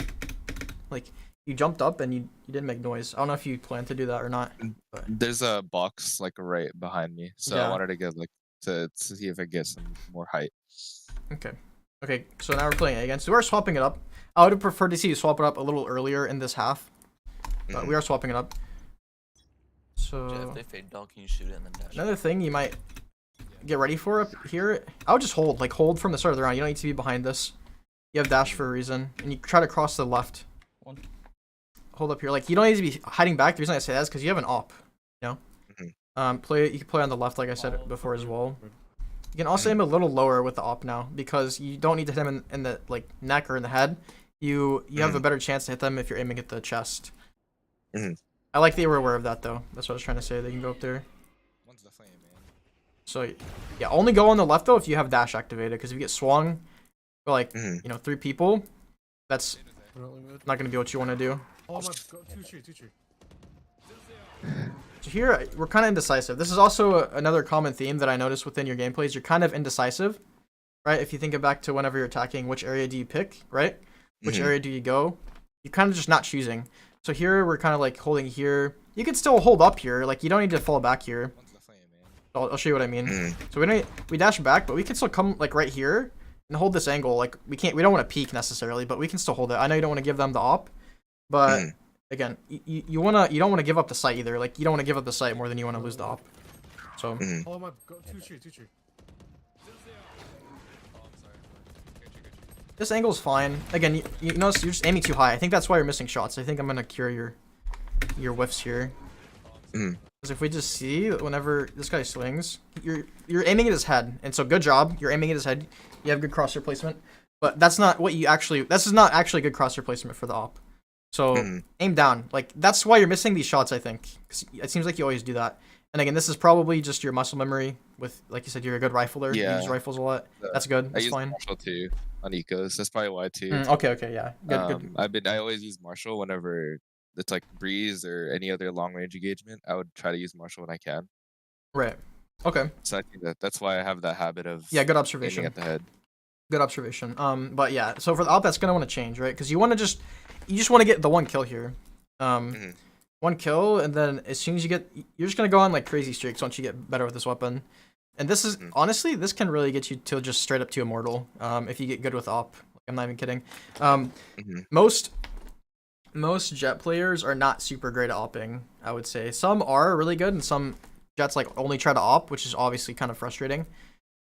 like, you jumped up and you didn't make noise. I don't know if you planned to do that or not. But There's a box like right behind me, so Yeah. I wanted to get like to see if I get some more height. okay. Okay, so now we're playing it again. So we're swapping it up. I would have preferred to see you swap it up a little earlier in this half, but Mhm. we are swapping it up. Jett, So if they fade dog, can you shoot it and then dash? another thing you might get ready for up here, I would just hold, like hold from the start of the round. You don't need to be behind this. You have dash for a reason, and you try to cross to the left. One. Hold up here, like you don't need to be hiding back. The reason I say that is because you have an op. You know, you can play on the left, like I said before as well. You can also aim a little lower with the op now because you don't need to hit them in the like neck or in the head. You have a better chance to hit them if you're aiming at the chest. Mhm. I like they were aware of that though. That's what I was trying to say. They can go up there. One's definitely a man. So yeah, only go on the left though if you have dash activated. Because if you get swung, for like Mhm. 3 people, that's Really good. not gonna be what you want to do. Oh my god. Two tree. So here we're kind of indecisive. This is also another common theme that I noticed within your gameplays. You're kind of indecisive, right? If you think back to whenever you're attacking, which area do you pick, right? Which Mhm. area do you go? You're kind of just not choosing. So here we're kind of like holding here. You can still hold up here. Like you don't need to fall back here. One's definitely a man. I'll show you what I mean. Mhm. So we dash back, but we can still come like right here and hold this angle. Like we don't want to peek necessarily, but we can still hold it. I know you don't want to give them the op, but Mhm. again, you don't want to give up the site either. Like you don't want to give up the site more than you want to lose the op. So Mhm. Oh my god. Two tree. this angle's fine. Again, you notice you're just aiming too high. I think that's why you're missing shots. I think I'm gonna cure your whiffs here. Mhm. Because if we just see that whenever this guy swings, you're aiming at his head, and so good job. You're aiming at his head. You have good crosshair placement, but that's not what you actually. This is not actually good crosshair placement for the op. So Mhm. aim down. Like that's why you're missing these shots. I think 'cause it seems like you always do that. And again, this is probably just your muscle memory. With like you said, you're a good rifler. You Yeah. use rifles a lot. Uh, That's good. I That's use fine. Marshall too on ecos. That's probably why too. Okay, yeah. Good. I always use Marshall whenever it's like breeze or any other long range engagement. I would try to use Marshall when I can. Right. Okay. So I think that's why I have that habit of Yeah, good aiming observation. at the head. Good observation. But yeah, so for the op, that's gonna want to change, right? Because you just want to get the one kill here. Mhm. One kill, and then as soon as you're just gonna go on like crazy streaks once you get better with this weapon. And this is honestly, this can really get you to just straight up to immortal. If you get good with op. I'm not even kidding. Mhm. Most Jett players are not super great at opping. I would say some are really good, and some Jetts like only try to op, which is obviously kind of frustrating.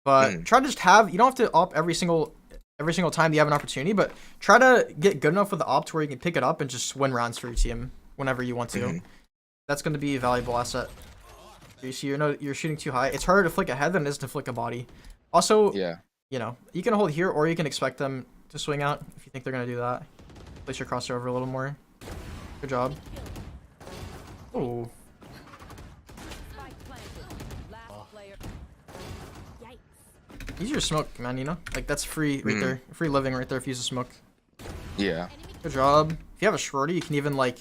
But try to just you don't have to op every single time you have an opportunity, but try to get good enough with the op to where you can pick it up and just win rounds for your team whenever you want to. Mhm. That's going to be a valuable asset. You see, you're shooting too high. It's harder to flick a head than it is to flick a body. Also, Yeah. you can hold here, or you can expect them to swing out if you think they're going to do that. Place your crosshair over a little more. Good job. Oh, Spike planted. Last player. Yikes. use your smoke, man. You know, like that's free right there. Free living right there if you use a smoke. Yeah. Good job. If you have a shorty, you can even like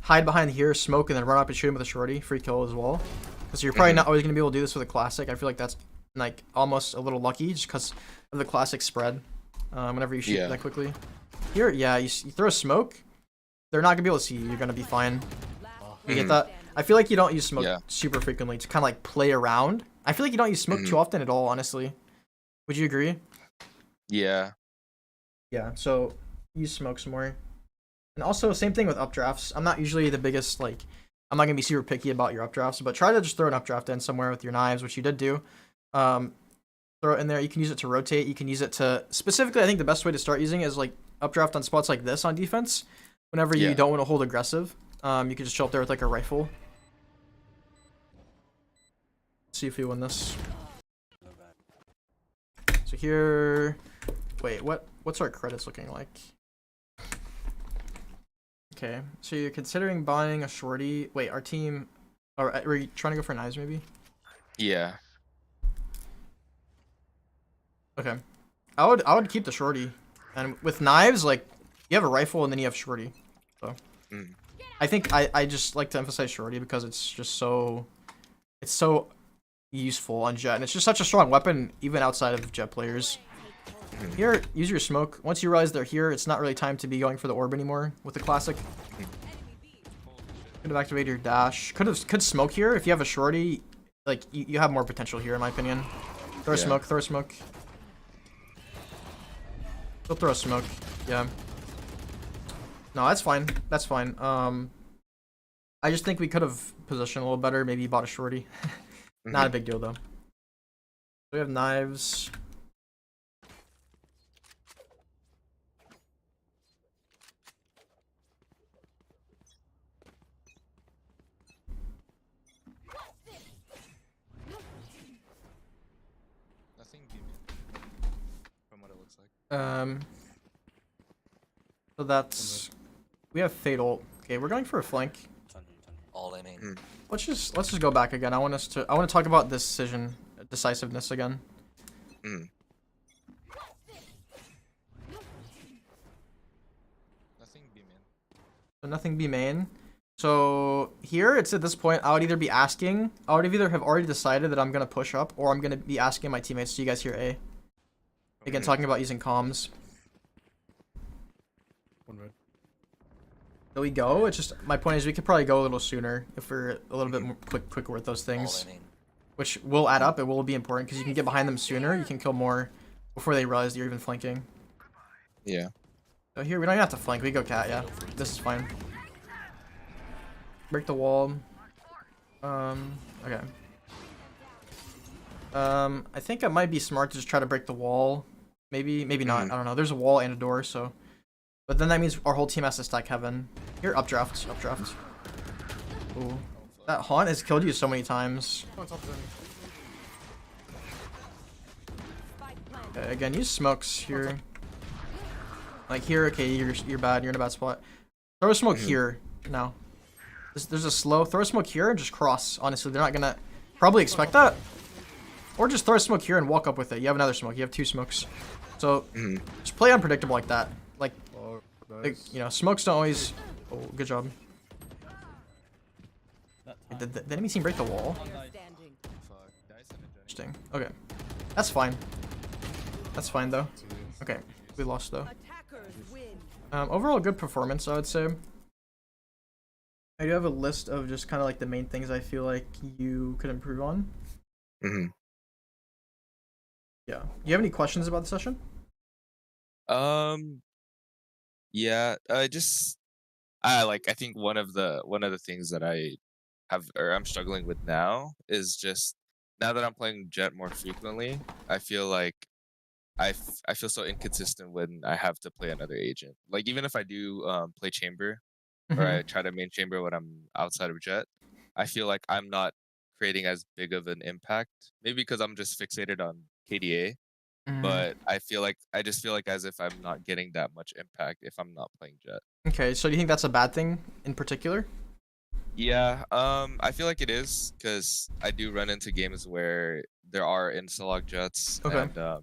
hide behind here, smoke, and then run up and shoot him with a shorty. Free kill as well. Because you're probably not always going to be able to do this with a classic. I feel like that's like almost a little lucky just because of the classic spread. Whenever you shoot that quickly. Here, yeah, you throw a smoke. They're not going to be able to see you. You're going to be fine. You get that? I feel like you don't use smoke super frequently to kind of like play around. I feel like you don't use smoke too often at all, honestly. Would you agree? Yeah. Yeah, so use smoke some more. And also, same thing with updrafts. I'm not usually the biggest like I'm not gonna be super picky about your updrafts, but try to just throw an updraft in somewhere with your knives, which you did do. Throw it in there. You can use it to rotate. You can use it to specifically. I think the best way to start using it is like updraft on spots like this on defense. Whenever you don't want to hold aggressive, you can just show up there with like a rifle. See if we win this. So here, wait, what's our credits looking like? Okay, so you're considering buying a shorty. Wait, our team, or are we trying to go for knives maybe? Yeah. Okay, I would keep the shorty, and with knives, like you have a rifle and then you have shorty. So I think I just like to emphasize shorty because it's just so useful on Jett, and it's just such a strong weapon even outside of Jett players. Here, use your smoke. Once you realize they're here, it's not really time to be going for the orb anymore with the classic. Could have activated your dash. Could smoke here if you have a shorty. Like you have more potential here in my opinion. Throw a smoke. Throw a smoke. He'll throw a smoke. Yeah. No, that's fine. That's fine. I just think we could have positioned a little better. Maybe bought a shorty. Not a big deal though. We have knives. Nothing from what it looks like. So that's we have fatal. Okay, we're going for a flank. All in. Let's just go back again. I want to talk about decisiveness again. Nothing B main. So nothing B main. So here it's at this point I would either have already decided that I'm gonna push up, or I'm gonna be asking my teammates. So you guys hear A. Again, talking about using comms. One red. There we go. It's just my point is we could probably go a little sooner if we're a little bit more quicker with those things, which will add up. It will be important because you can get behind them sooner. You can kill more before they realize that you're even flanking. Yeah. So here we don't even have to flank. We go cat. Yeah, this is fine. Break the wall. Okay. I think it might be smart to just try to break the wall. Maybe not. I don't know. There's a wall and a door, so. But then that means our whole team has to stack heaven. Here, updraft. Ooh. That haunt has killed you so many times. Okay, again, use smokes here. Like here, okay, you're bad. You're in a bad spot. Throw a smoke here now. There's a slow. Throw a smoke here and just cross. Honestly, they're not gonna probably expect that. Or just throw a smoke here and walk up with it. You have another smoke. You have 2 smokes. So just play unpredictable like that. Like you know, smokes don't always. Oh, good job. Did the enemy team break the wall? Interesting. Okay, that's fine. That's fine though. Okay, we lost though. Overall, good performance, I would say. I do have a list of just kind of like the main things I feel like you could improve on. Yeah. You have any questions about the session? Yeah. I think one of the things that I'm struggling with now is just now that I'm playing Jett more frequently, I feel like I feel so inconsistent when I have to play another agent. Like even if I do play chamber, or I try to main chamber when I'm outside of Jett, I feel like I'm not creating as big of an impact. Maybe because I'm just fixated on KDA, but I just feel like as if I'm not getting that much impact if I'm not playing Jett. Okay, so do you think that's a bad thing in particular? Yeah, I feel like it is because I do run into games where there are insta-lock Jetts and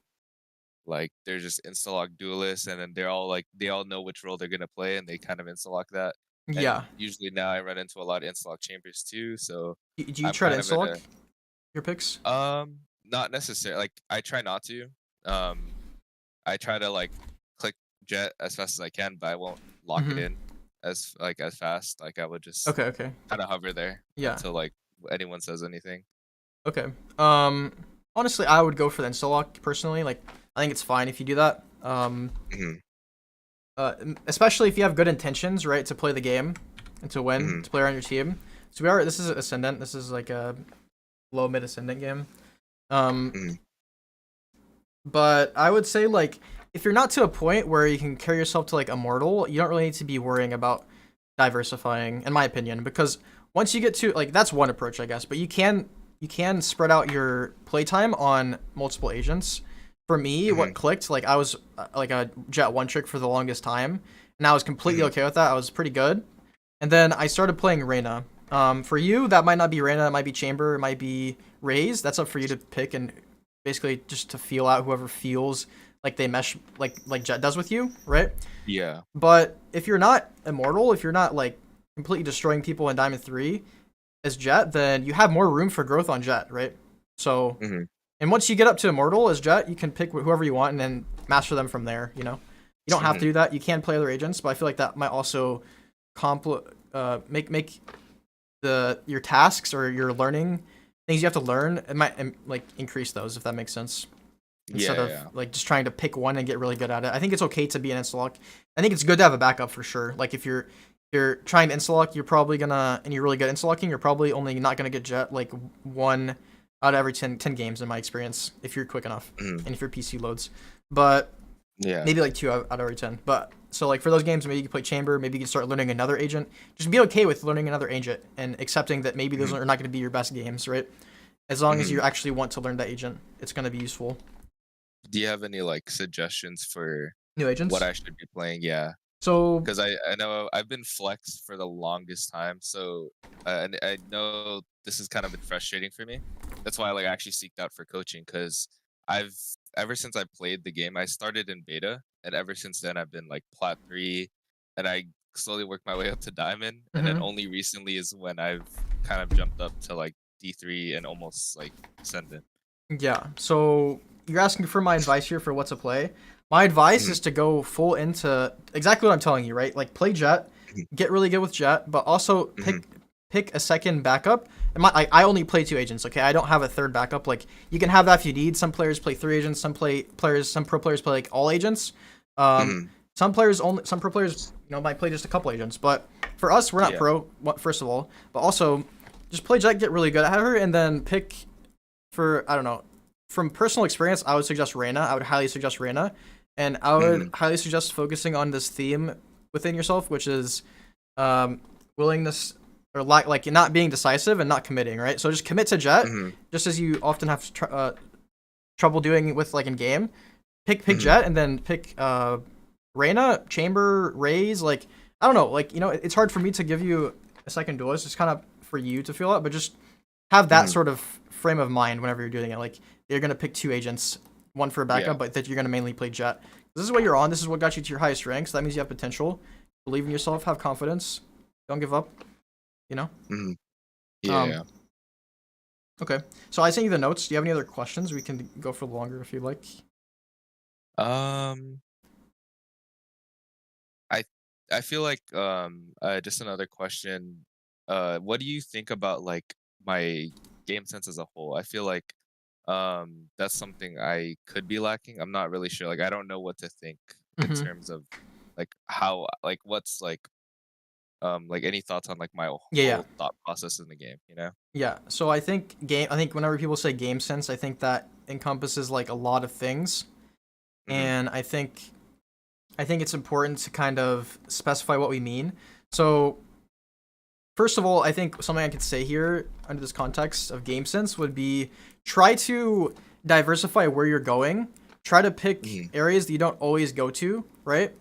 like they're just insta-lock duelists, and then they all know which role they're gonna play, and they kind of insta-lock that. Yeah. And usually now I run into a lot of insta-lock chambers too, so Do you try to insta-lock your picks? Not necessarily. Like I try not to. I try to like click Jett as fast as I can, but I won't lock it in as fast. Like I would just okay kind of hover there until like anyone says anything. Okay. Honestly, I would go for the insta-lock personally. Like I think it's fine if you do that. Especially if you have good intentions, right, to play the game and to win, to play around your team. So we are. This is Ascendant. This is like a low mid Ascendant game. Mhm. But I would say like if you're not to a point where you can carry yourself to like Immortal, you don't really need to be worrying about diversifying, in my opinion, because once you get to like that's one approach, I guess. But you can spread out your playtime on multiple agents. For me, what clicked, like I was like a Jett one trick for the longest time, and I was completely okay with that. I was pretty good, and then I started playing Reyna. For you, that might not be Reyna, it might be Chamber, it might be Raze. That's up for you to pick and basically just to feel out whoever feels like they mesh like Jett does with you, right? Yeah. But if you're not Immortal, if you're not like completely destroying people in Diamond 3 as Jett, then you have more room for growth on Jett, right? So, and once you get up to Immortal as Jett, you can pick whoever you want and then master them from there, you know? You don't have to do that. You can play other agents, but I feel like that might also make your tasks or your learning things you have to learn, it might like increase those, if that makes sense. Instead of like just trying to pick one and get really good at it. I think it's okay to be an insta-lock. I think it's good to have a backup for sure. Like if you're trying to insta-lock, you're probably gonna, and you're really good at insta-locking, you're probably only not gonna get Jett like 1 out of every 10 games in my experience, if you're quick enough and if your PC loads. But maybe like 2 out of every 10. But so like for those games, maybe you can play Chamber, maybe you can start learning another agent. Just be okay with learning another agent and accepting that maybe those are not going to be your best games, right? As long as you actually want to learn that agent, it's going to be useful. Do you have any like suggestions for new agents? What I should be playing? Yeah. So because I know I've been flexed for the longest time, so and I know this has kind of been frustrating for me. That's why I actually seeked out for coaching, because I've ever since I played the game, I started in beta, and ever since then I've been like plat 3, and I slowly worked my way up to diamond, and then only recently is when I've kind of jumped up to like D3 and almost like ascendant. Yeah. So you're asking for my advice here for what to play. My advice is to go full into exactly what I'm telling you, right? Like play Jett, get really good with Jett, but also pick a second backup. And I only play 2 agents, okay? I don't have a third backup. Like you can have that if you need. Some players play 3 agents. Some pro players play like all agents. Some pro players, might play just a couple agents. But for us, we're not pro, first of all. But also, just play Jett, get really good at her, and then pick for, I don't know. From personal experience, I would suggest Reyna. I would highly suggest Reyna. And I would highly suggest focusing on this theme within yourself, which is willingness or like not being decisive and not committing, right? So just commit to Jett, just as you often have trouble doing with like in game. Pick Jett and then pick Reyna, Chamber, Raze. Like I don't know, like it's hard for me to give you a second duelist. It's kind of for you to feel it, but just have that sort of frame of mind whenever you're doing it. Like you're gonna pick 2 agents, one for a backup, but that you're gonna mainly play Jett. This is what you're on. This is what got you to your highest rank. So that means you have potential. Believe in yourself. Have confidence. Don't give up. Yeah. Okay. So I sent you the notes. Do you have any other questions? We can go for longer if you like. I feel like just another question. What do you think about like my game sense as a whole? I feel like that's something I could be lacking. I'm not really sure. Like I don't know what to think in terms of like how like what's like any thoughts on like my whole thought process in the game, Yeah. So I think whenever people say game sense, I think that encompasses like a lot of things. And I think it's important to kind of specify what we mean. So first of all, I think something I could say here under this context of game sense would be try to diversify where you're going. Try to pick areas that you don't always go to, right?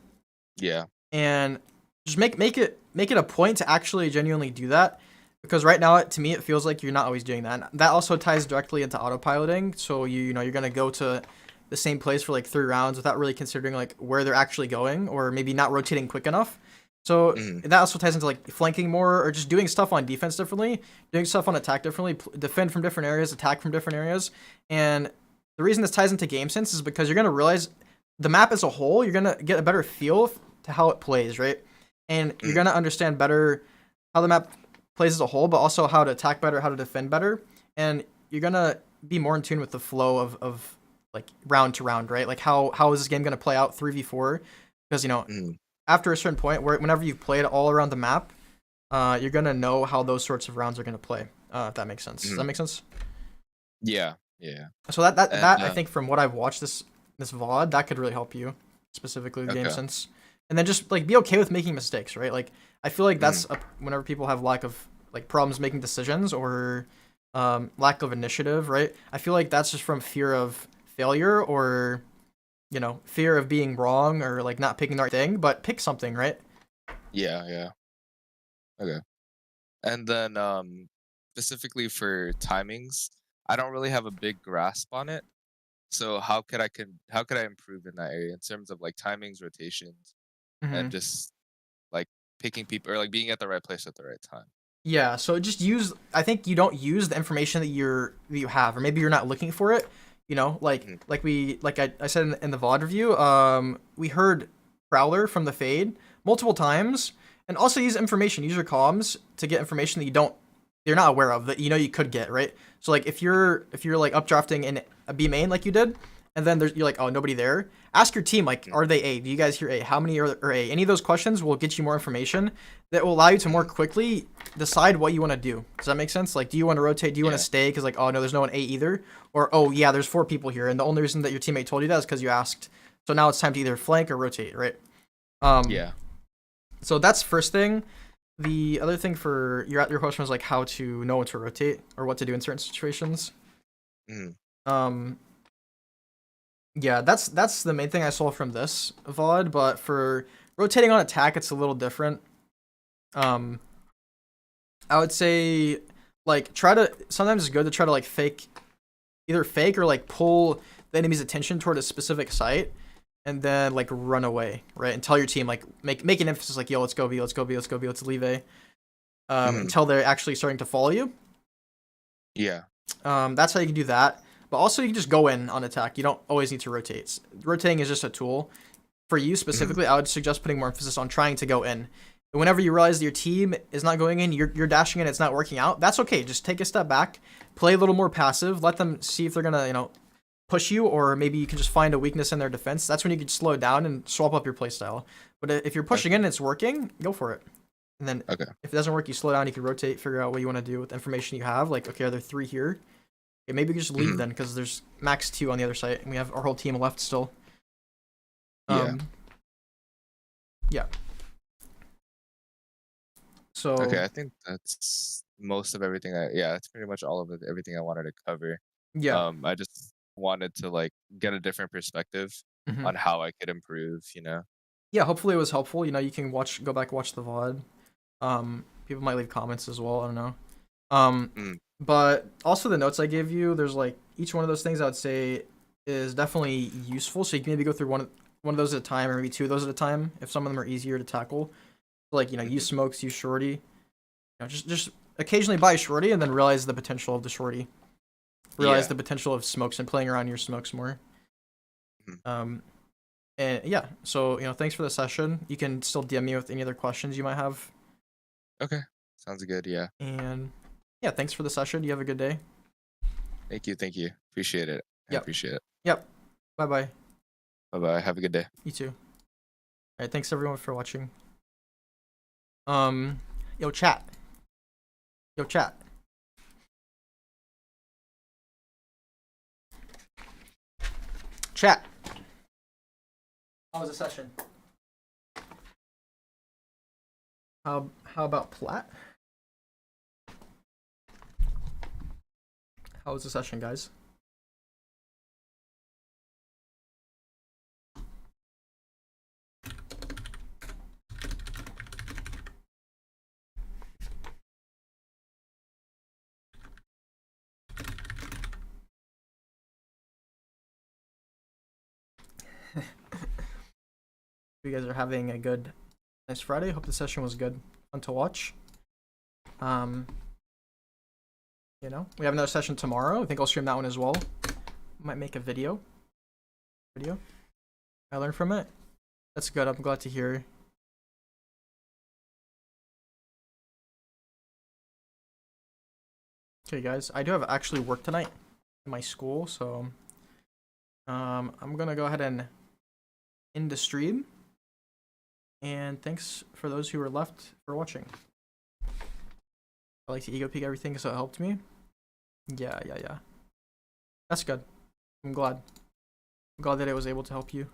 Yeah. And just make it a point to actually genuinely do that, because right now to me it feels like you're not always doing that. And that also ties directly into autopiloting. So you're gonna go to the same place for like 3 rounds without really considering like where they're actually going, or maybe not rotating quick enough. So that also ties into like flanking more, or just doing stuff on defense differently, doing stuff on attack differently, defend from different areas, attack from different areas. And the reason this ties into game sense is because you're gonna realize the map as a whole, you're gonna get a better feel to how it plays, right? And you're going to understand better how the map plays as a whole, but also how to attack better, how to defend better. And you're going to be more in tune with the flow of like round to round, right? Like how is this game going to play out 3v4? Because, after a certain point whenever you've played all around the map, you're gonna know how those sorts of rounds are gonna play. If that makes sense. Does that make sense? Yeah, yeah. So that And, I think from what I've watched this VOD, that could really help you specifically the game Okay. sense. And then just like be okay with making mistakes, right? Like I feel like that's whenever people have lack of like problems making decisions or lack of initiative, right? I feel like that's just from fear of failure or fear of being wrong or like not picking the right thing, but pick something, right? Yeah, yeah. Okay. And then specifically for timings, I don't really have a big grasp on it. So how could I improve in that area in terms of like timings, rotations, Mm-hmm. and just like picking people or like being at the right place at the right time? Yeah, so just use. I think you don't use the information that you have, or maybe you're not looking for it. Mhm. Like I said in the VOD review, we heard Prowler from the Fade multiple times, and also use information. Use your comms to get information that you're not aware of that you could get, right. So like if you're like updrafting in a B main like you did, and then you're like, oh, nobody there. Ask your team like, are they A? Do you guys hear A? How many are A? Any of those questions will get you more information that will allow you to more quickly decide what you want to do. Does that make sense? Like, do you want to rotate? Do you want Yeah. to stay? Because like, oh no, there's no one A either. Or oh yeah, there's 4 people here, and the only reason that your teammate told you that is because you asked. So now it's time to either flank or rotate, right? Yeah. So that's first thing. The other thing for your question was like how to know when to rotate or what to do in certain situations. Mhm. Yeah, that's the main thing I saw from this VOD, but for rotating on attack, it's a little different. I would say like sometimes it's good to try to like either fake or like pull the enemy's attention toward a specific site and then like run away, right? And tell your team like make an emphasis like, yo, let's go B, let's go B, let's go B, let's leave A. Until they're actually starting to follow you. Yeah. That's how you can do that. But also you can just go in on attack. You don't always need to rotate. Rotating is just a tool. For you specifically, I would suggest putting more emphasis on trying to go in. And whenever you realize that your team is not going in, you're dashing in, it's not working out, that's okay. Just take a step back, play a little more passive, let them see if they're gonna, push you, or maybe you can just find a weakness in their defense. That's when you can slow down and swap up your playstyle. But if you're pushing in and it's working, go for it. And then Okay. if it doesn't work, you slow down, you can rotate, figure out what you want to do with the information you have. Like, okay, are there 3 here? Okay, maybe you can just leave then, because there's max 2 on the other side, and we have our whole team left still. Yeah. Yeah. So Okay, I think that's most of everything. That's pretty much all of it, everything I wanted to cover. yeah. I just wanted to like get a different perspective Mhm. on how I could improve. Yeah, hopefully it was helpful. You can go back watch the VOD. People might leave comments as well. I don't know. But also the notes I gave you, there's like each one of those things I would say is definitely useful. So you can maybe go through one of those at a time, or maybe 2 of those at a time if some of them are easier to tackle. Like use smokes, use shorty. Just occasionally buy a shorty and then realize the potential of the shorty. Realize the potential of smokes and playing around your smokes more. And yeah, so thanks for the session. You can still DM me with any other questions you might have. Okay, sounds good. Yeah. And yeah, thanks for the session. You have a good day. Thank you. Appreciate it. I Yep. appreciate it. Yep. Bye bye. Bye bye. Have a good day. You too. All right, thanks everyone for watching. Yo chat. Chat. How was the session? How about Plat? How was the session, guys? You guys are having a nice Friday. Hope the session was good, fun to watch. We have another session tomorrow. I think I'll stream that one as well. Might make a video. I learned from it. That's good. I'm glad to hear. Okay, guys, I do have actually work tonight in my school, so I'm gonna go ahead and end the stream. And thanks for those who are left for watching. I like to ego peek everything, so it helped me. Yeah. That's good. I'm glad. I'm glad that it was able to help you.